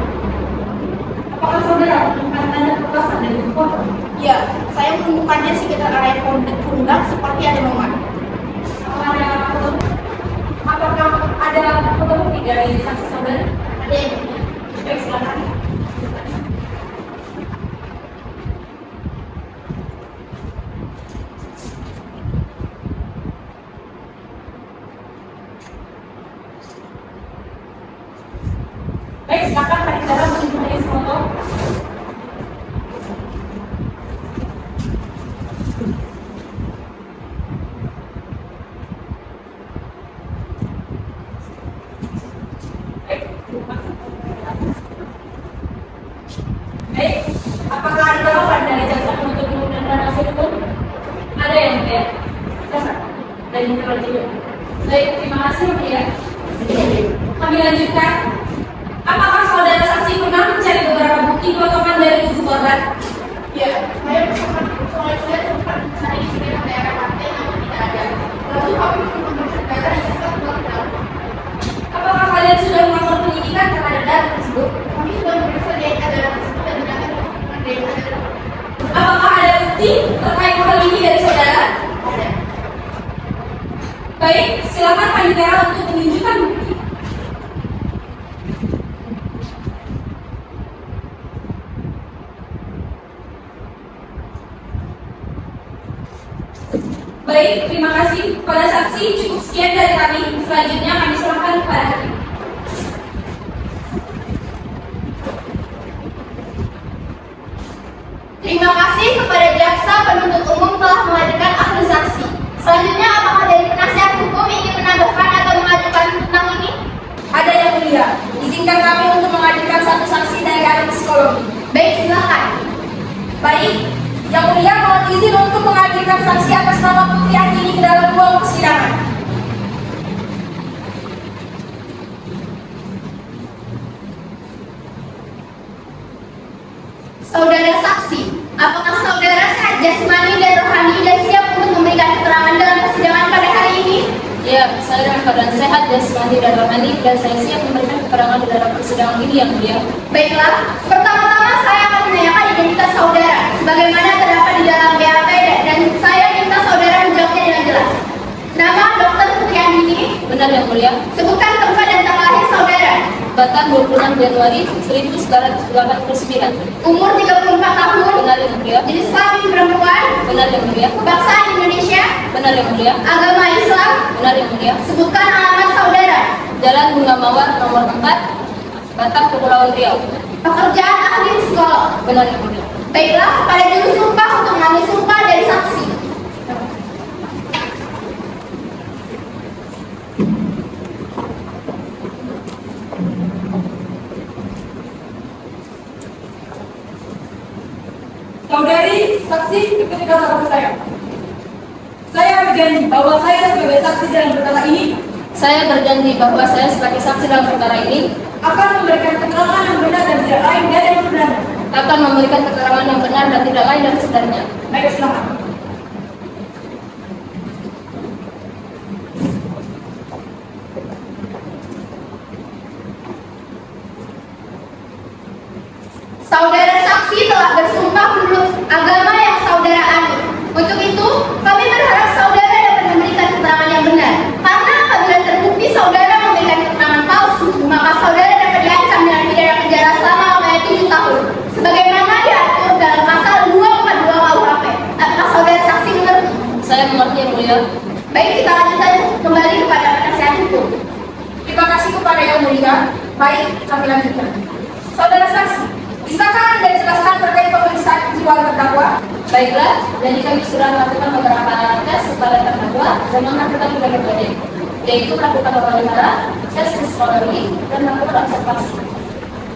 C: Apakah saudara menemukan tanda kekerasan dari korban?
B: Ya, saya menemukannya sekitar area pundak seperti ada memar.
C: Apakah ada foto bukti dari saksi saudara?
B: Ada yang
C: Baik, silakan. Baik, silakan Pak Indra menunjukkan foto. Baik, terlebih. Baik, terima kasih ya. Kami lanjutkan. Apakah saudara saksi pernah mencari beberapa bukti potongan dari tubuh korban?
B: Ya, saya bersama saya sempat mencari istri yang daerah pantai namun tidak ada. Lalu kami menemukan saudara yang sempat keluar.
C: Apakah kalian sudah melakukan penyidikan terhadap data tersebut?
B: Kami sudah memeriksa DNA dalam tersebut dan tidak ada DNA dalam.
C: Apakah ada bukti terkait hal ini dari saudara?
B: Ada.
C: Baik, silakan Panitera untuk menunjukkan bukti. Baik, terima kasih. Pada saksi cukup sekian dari kami. Selanjutnya kami serahkan kepada hakim.
A: Terima kasih kepada jaksa penuntut umum telah menghadirkan ahli saksi. Selanjutnya, apakah dari penasihat hukum ingin menambahkan atau mengajukan tentang ini?
E: Ada yang mulia, izinkan kami untuk menghadirkan satu saksi dari ahli psikologi.
A: Baik, silakan.
E: Baik, yang mulia mohon izin untuk menghadirkan saksi atas nama Putri Andini ke dalam ruang persidangan.
A: Saudara saksi, apakah saudara sehat jasmani dan rohani dan siap untuk memberikan keterangan dalam persidangan pada hari ini?
F: Ya, saya dalam keadaan sehat, jasmani dan rohani, dan saya siap memberikan keterangan di dalam persidangan ini yang mulia.
A: Baiklah, pertama-tama saya akan menanyakan identitas saudara, sebagaimana terdapat di dalam BAP dan saya minta saudara menjawabnya dengan jelas. Nama Dr. Putri Andini,
F: Benar yang mulia.
A: sebutkan tempat dan tanggal lahir saudara.
F: Batam 26 Januari 1989.
A: Umur 34 tahun,
F: Benar yang mulia.
A: jenis kelamin perempuan,
F: Benar yang mulia.
A: kebangsaan Indonesia,
F: Benar yang mulia.
A: agama Islam,
F: Benar yang mulia.
A: sebutkan alamat saudara.
F: Jalan Bunga Mawar nomor 4, Batam, Kepulauan Riau.
A: Pekerjaan ahli psikolog.
F: Benar yang mulia.
A: Baiklah, pada juru sumpah untuk mengambil sumpah dari saksi.
E: Saudari saksi ikuti kata-kata saya. Saya berjanji bahwa saya sebagai saksi dalam perkara ini
F: Saya berjanji bahwa saya sebagai saksi dalam perkara ini
E: akan memberikan keterangan yang benar dan tidak lain dari yang sebenarnya.
F: akan memberikan keterangan yang benar dan tidak lain dari sebenarnya.
E: Baik, silakan.
A: Saudara saksi telah bersumpah menurut agama yang saudara anut. Untuk itu, kami berharap saudara dapat memberikan keterangan yang benar. Karena apabila terbukti saudara memberikan keterangan palsu, maka saudara dapat diancam dengan pidana penjara selama lamanya 7 tahun. Sebagaimana diatur dalam pasal 242 KUHP. Apakah saudara saksi mengerti?
F: Saya mengerti yang mulia.
A: Baik, kita lanjutkan kembali kepada penasihat hukum.
E: Terima kasih kepada yang mulia. Baik, kami lanjutkan. Saudara saksi, bisakah Anda jelaskan terkait pemeriksaan kejiwaan terdakwa?
F: Baiklah, jadi kami sudah melakukan beberapa tes kepada terdakwa dan melakukan berbagai proyek, yaitu melakukan wawancara, tes psikologi, dan melakukan observasi.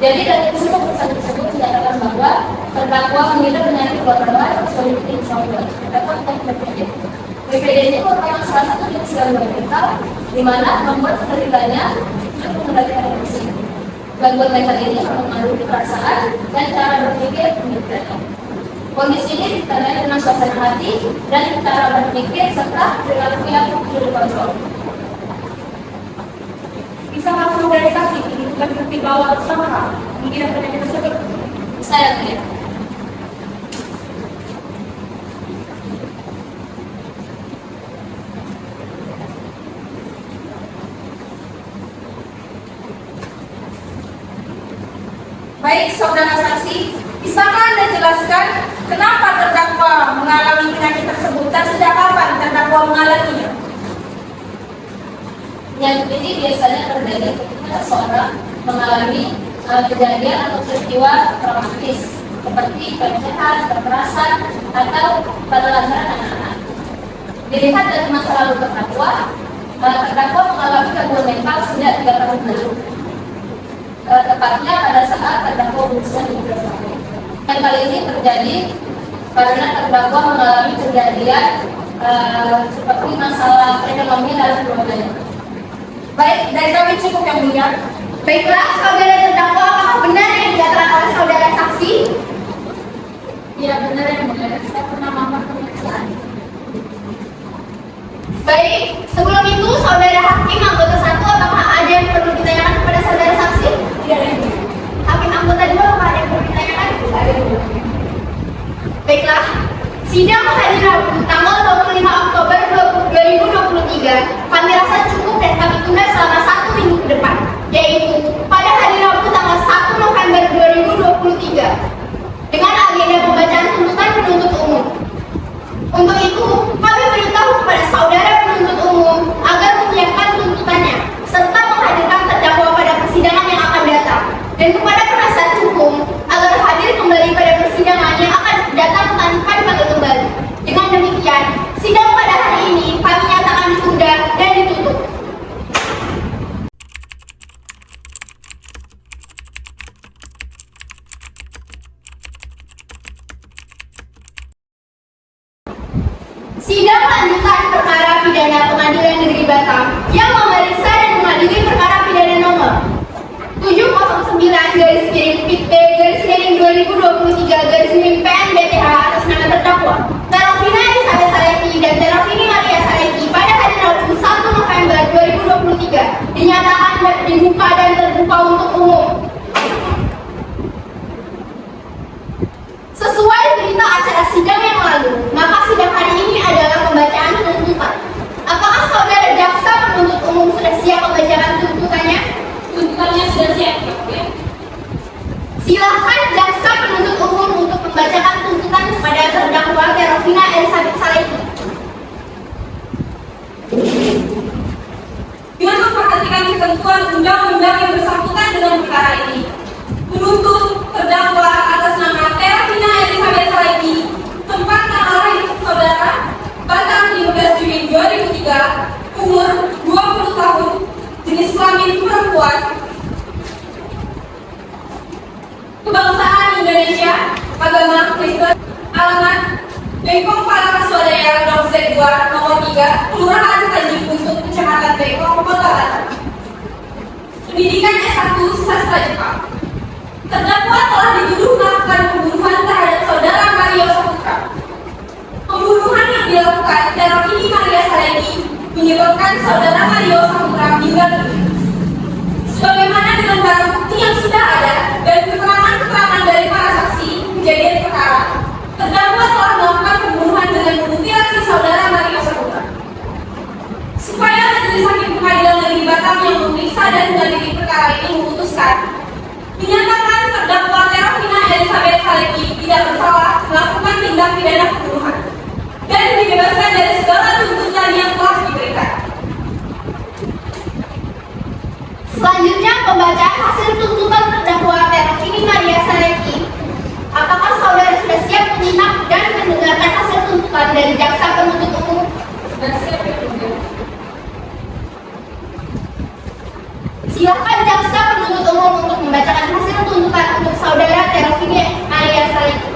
F: Jadi dari hasil pemeriksaan tersebut dinyatakan bahwa terdakwa mengidap penyakit borderline personality disorder atau BPD. BPD ini merupakan salah satu jenis gangguan mental di mana membuat penderitanya sulit mengendalikan emosi. Gangguan mental ini mempengaruhi perasaan dan cara berpikir penderita. Kondisi ini ditandai dengan suasana hati dan cara berpikir serta perilaku yang sulit dikontrol.
E: Bisa langsung dari saksi bukan bukti bahwa tersangka mengidap penyakit tersebut.
F: Saya tidak.
E: Baik, saudara saksi, bisakah Anda jelaskan kenapa terdakwa mengalami penyakit tersebut dan sejak kapan terdakwa mengalaminya?
F: Penyakit ini biasanya terjadi ketika seseorang mengalami kejadian atau peristiwa traumatis seperti pelecehan, kekerasan, atau pada lantaran anak-anak. Dilihat dari masa lalu terdakwa mengalami gangguan mental sejak 3 tahun lalu. Tepatnya pada saat terdakwa berusia 13 tahun. Dan kali ini terjadi karena terdakwa mengalami kejadian seperti masalah ekonomi dalam keluarganya.
E: Baik, dari kami cukup yang mulia.
A: Baiklah, saudara terdakwa, apakah benar yang dikatakan oleh saudara saksi?
C: Tidak benar yang mulia, saya pernah melakukan pemeriksaan.
A: Baik, sebelum itu saudara hakim anggota 1, apakah ada yang perlu ditanyakan kepada saudara saksi?
C: Tidak ada yang mulia.
A: Hakim anggota 2, apakah ada yang perlu ditanyakan?
C: Tidak ada yang mulia.
A: Baiklah, sidang hari Rabu tanggal 25 Oktober 2023 kami rasa cukup dan kami tunda selama 1 minggu ke depan, yaitu pada hari Rabu tanggal 1 November 2023 dengan agenda pembacaan tuntutan penuntut umum. Untuk itu, kami beritahu kepada saudara penuntut umum agar menyiapkan tuntutannya serta menghadirkan terdakwa pada persidangan yang akan datang, dan kepada penasihat hukum agar hadir kembali pada persidangan yang akan datang tanpa dipanggil kembali. Dengan demikian, sidang pada hari ini kami nyatakan ditunda dan ditutup. Sidang lanjutan perkara pidana Pengadilan Negeri Batam yang memeriksa dan mengadili perkara pidana nomor 709/2023/PN-BTH atas nama terdakwa Terafina Elisabeth Saleti dan Terafini Maria Saleti pada hari Rabu 1 November 2023 dinyatakan dibuka dan terbuka untuk umum. Sesuai berita acara sidang yang lalu, maka sidang hari ini adalah pembacaan tuntutan. Apakah saudara jaksa penuntut umum sudah siap membacakan tuntutannya?
C: Tuntutannya sudah siap, ya.
A: Silakan jaksa penuntut umum untuk membacakan tuntutan kepada terdakwa Terafina Elisabeth Saleti.
E: Dengan memperhatikan ketentuan undang-undang yang bersangkutan dengan perkara ini, menuntut terdakwa atas nama Terafina Elisabeth Saleti, tempat tanggal lahir saudara Batam 15 Juni 2003, umur 20 tahun, jenis kelamin perempuan, kebangsaan Indonesia, agama Kristen, alamat Bengkong Palaka Swadaya Blok Z2 nomor 3, Kelurahan Tanjung Buntut, Kecamatan Bengkong, Kota Batam. Pendidikan S1 Sastra Jepang. Terdakwa telah dituduh melakukan pembunuhan terhadap saudara Mario Saputra. Pembunuhan yang dilakukan Terafini Maria Saleti menyebabkan saudara Mario Saputra meninggal dunia. Sebagaimana dengan barang bukti yang sudah ada dan keterangan-keterangan dari para saksi kejadian perkara, terdakwa telah melakukan pembunuhan dengan memutilasi saudara Mario Saputra. Supaya Majelis Hakim Pengadilan Negeri Batam yang memeriksa dan mengadili perkara ini memutuskan menyatakan terdakwa Terafina Elisabeth Saleti tidak bersalah melakukan tindak pidana pembunuhan dan dibebaskan dari segala tuntutan yang telah diberikan.
A: Selanjutnya, pembacaan hasil tuntutan terdakwa Terafini Maria Saleti. Apakah saudara sudah siap menyimak dan mendengarkan hasil tuntutan dari jaksa penuntut umum?
C: Sudah siap, ya, mulia.
A: Silakan jaksa penuntut umum untuk membacakan hasil tuntutan untuk saudara Terafini Maria Saleti.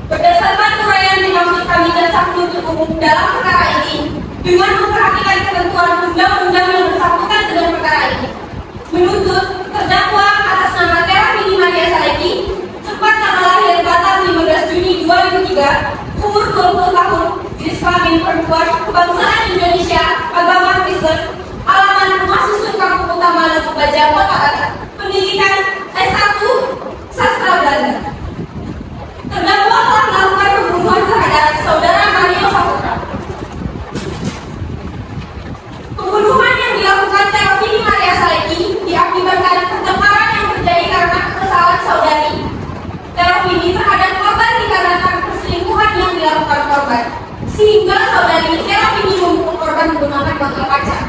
E: Berdasarkan uraian dimaksud kami jaksa penuntut umum dalam perkara ini, dengan memperhatikan ketentuan undang-undang yang bersangkutan dengan perkara ini, menuntut terdakwa atas nama Terafini Maria Saleti, tempat tanggal lahir Batam 15 Juni 2003, umur 20 tahun, jenis kelamin perempuan, kebangsaan Indonesia, agama Kristen, alamat Rumah Susun Kampung Utama Lebuk Baja, Kota Batam, pendidikan S1 Sastra Belanda. Terdakwa telah melakukan pembunuhan terhadap saudara Mario Saputra. Pembunuhan yang dilakukan Terafini Maria Saleti diakibatkan pertengkaran yang terjadi karena kesalahan saudari Terafini terhadap korban dikarenakan perselingkuhan yang dilakukan korban, sehingga saudari Terafini memukul korban menggunakan botol kaca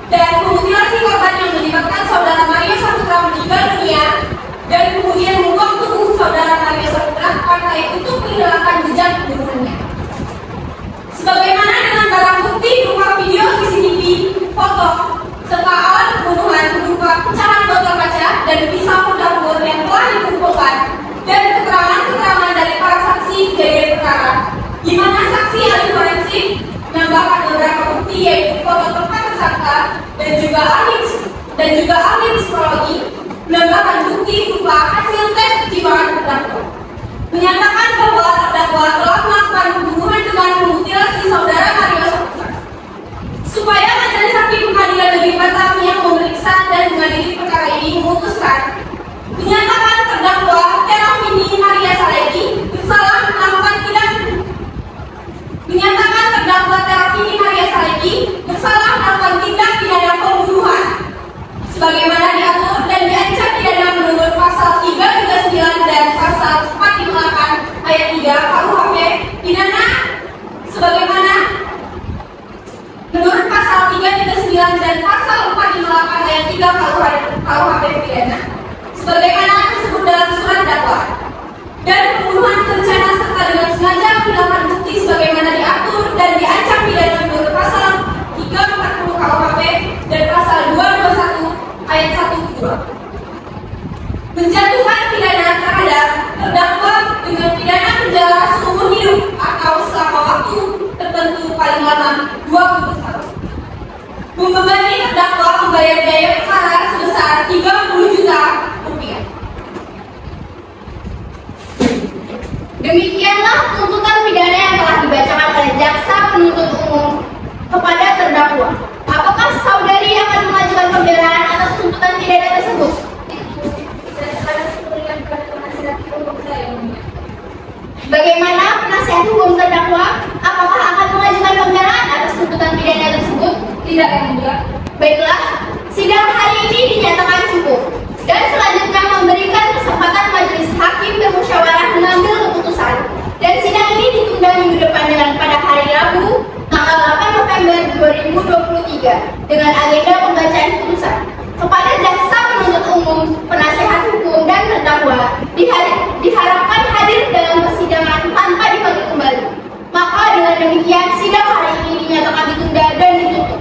E: dan memutilasi korban yang menyebabkan saudara Mario Saputra meninggal dunia, dan kemudian membuang tubuh saudara Mario Saputra ke pantai untuk menghilangkan jejak pembunuhannya. Sebagaimana dengan barang bukti berupa video CCTV, foto, serta alat pembunuhan berupa pecahan botol kaca dan pisau dapur yang telah dikumpulkan, dan keterangan-keterangan dari para saksi kejadian perkara, juga ahli psikologi menambahkan bukti berupa hasil tes kejiwaan terdakwa. Menyatakan bahwa terdakwa telah melakukan pembunuhan dengan memutilasi saudara Mario Saputra. Supaya Majelis Hakim Pengadilan Negeri Batam yang memeriksa dan mengadili perkara ini memutuskan menyatakan terdakwa Terafini Maria Saleki bersalah melakukan tindak pidana pembunuhan sebagaimana diatur dan diancam pidana menurut pasal 339 dan pasal 458 ayat 3 KUHP pidana sebagaimana menurut pasal 339 dan pasal 458 ayat 3 KUHP pidana sebagaimana tersebut dalam surat dakwaan, dan pembunuhan berencana serta dengan sengaja menghilangkan bukti sebagaimana diatur dan diancam pidana menurut pasal 340 KUHP dan pasal 221 ayat 1 2. Menjatuhkan pidana terhadap terdakwa dengan pidana penjara seumur hidup atau selama waktu tertentu paling lama 20 tahun. Membebani terdakwa membayar biaya perkara sebesar 30 juta rupiah.
A: Demikianlah tuntutan pidana yang telah dibacakan oleh jaksa penuntut umum kepada terdakwa. Apakah saudari akan mengajukan pembelaan atas tuntutan pidana tersebut? Bagaimana penasihat hukum terdakwa? Apakah akan mengajukan pembelaan atas tuntutan pidana tersebut?
F: Tidak, yang mulia.
A: Baiklah, sidang hari ini dinyatakan cukup. Dan selanjutnya memberikan kesempatan majelis hakim bermusyawarah mengambil keputusan. Dan sidang ini ditunda minggu depan dengan pada hari Rabu, tanggal 8 November 2023 dengan agenda pembacaan putusan. Kepada jaksa penuntut umum, penasihat hukum dan terdakwa diharapkan hadir dalam persidangan tanpa dipanggil kembali. Maka dengan demikian sidang hari ini dinyatakan ditunda dan ditutup.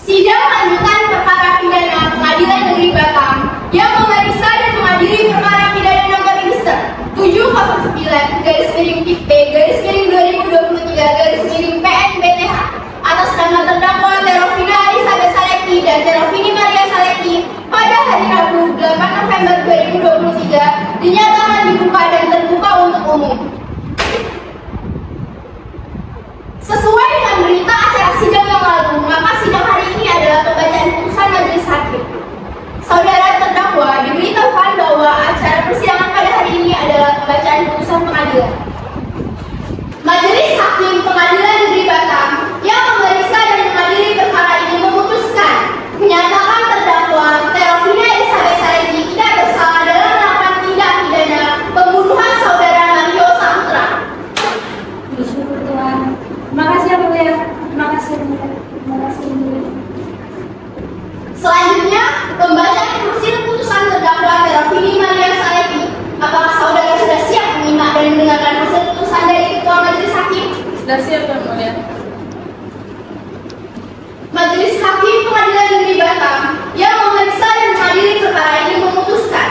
A: Sidang lanjutan perkara pidana Pengadilan Negeri Batam yang memeriksa dan mengadili perkara pidana nomor register 709-PP-2023-PNBTH atas nama terdakwa Terafini Elizabeth Saleki dan Terafini Maria Saleki pada hari Rabu 8 November 2023 dinyatakan dibuka dan terbuka untuk umum. Sesuai dengan berita acara sidang yang lalu, maka sidang hari ini adalah pembacaan putusan majelis hakim. Saudara terdakwa diberitahukan bahwa acara persidangan pada hari ini adalah pembacaan putusan pengadilan. Majelis Hakim Pengadilan Negeri Batam yang memeriksa dan mengadili perkara ini memutuskan menyatakan terdakwa Terafini Elizabeth Saleki tidak bersalah dalam melakukan tindak pidana pembunuhan saudara Mario Saputra.
F: Bersyukur Tuhan. Terima kasih yang mulia. Terima kasih yang mulia. Terima kasih yang mulia.
A: Selanjutnya, pembacaan hasil putusan terdakwa Terafini Maria Saleki. Apakah saudara sudah siap menyimak dan mendengarkan hasil putusan dari Ketua Majelis Hakim?
F: Sudah siap yang mulia.
A: Majelis Hakim Pengadilan Negeri Batam yang memeriksa dan mengadili perkara ini memutuskan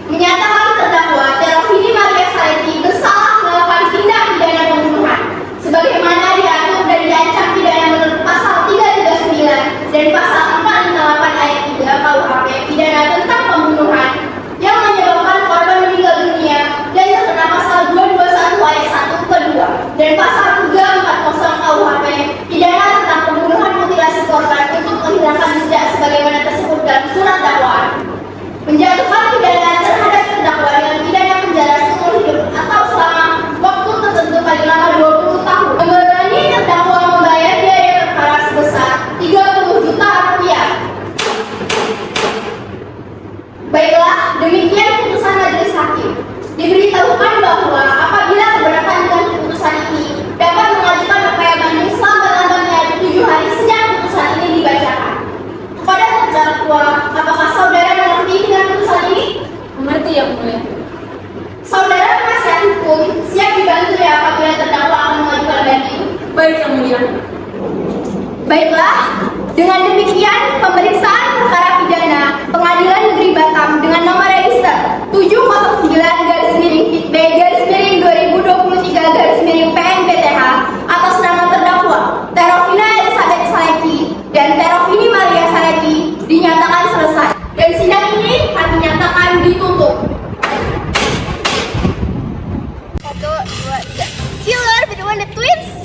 A: menyatakan terdakwa Terafini Maria Saleki bersalah melakukan tindak pidana pembunuhan sebagaimana diatur dan diancam pidana menurut pasal 339 dan pasal 458 ayat 3 KUHP pidana tentang pembunuhan yang menyebabkan korban meninggal dunia dan terkena pasal 221 ayat 1 kedua dan pasal 340 KUHP pidana tentang pembunuhan mutilasi korban untuk menghilangkan jejak sebagaimana tersebut dalam surat dakwaan. Menjatuhkan pidana terhadap terdakwa dengan pidana penjara seumur hidup atau selama waktu tertentu paling lama 20 tahun. Membebani terdakwa membayar biaya perkara sebesar 30 juta rupiah. Baiklah, demikian putusan majelis hakim. Diberitahukan bahwa apabila keberatan dengan putusan ini dapat mengajukan upaya banding selambat-lambatnya 7 hari sejak putusan ini dibacakan. Kepada terdakwa, apakah saudara mengerti dengan putusan ini?
F: Mengerti yang mulia.
A: Saudara penasihat hukum siap dibantu ya apabila terdakwa akan mengajukan banding.
F: Baik yang mulia.
A: Baiklah, dengan demikian pemeriksaan perkara pidana Pengadilan Negeri Batam dengan nomor register 709 The Twins.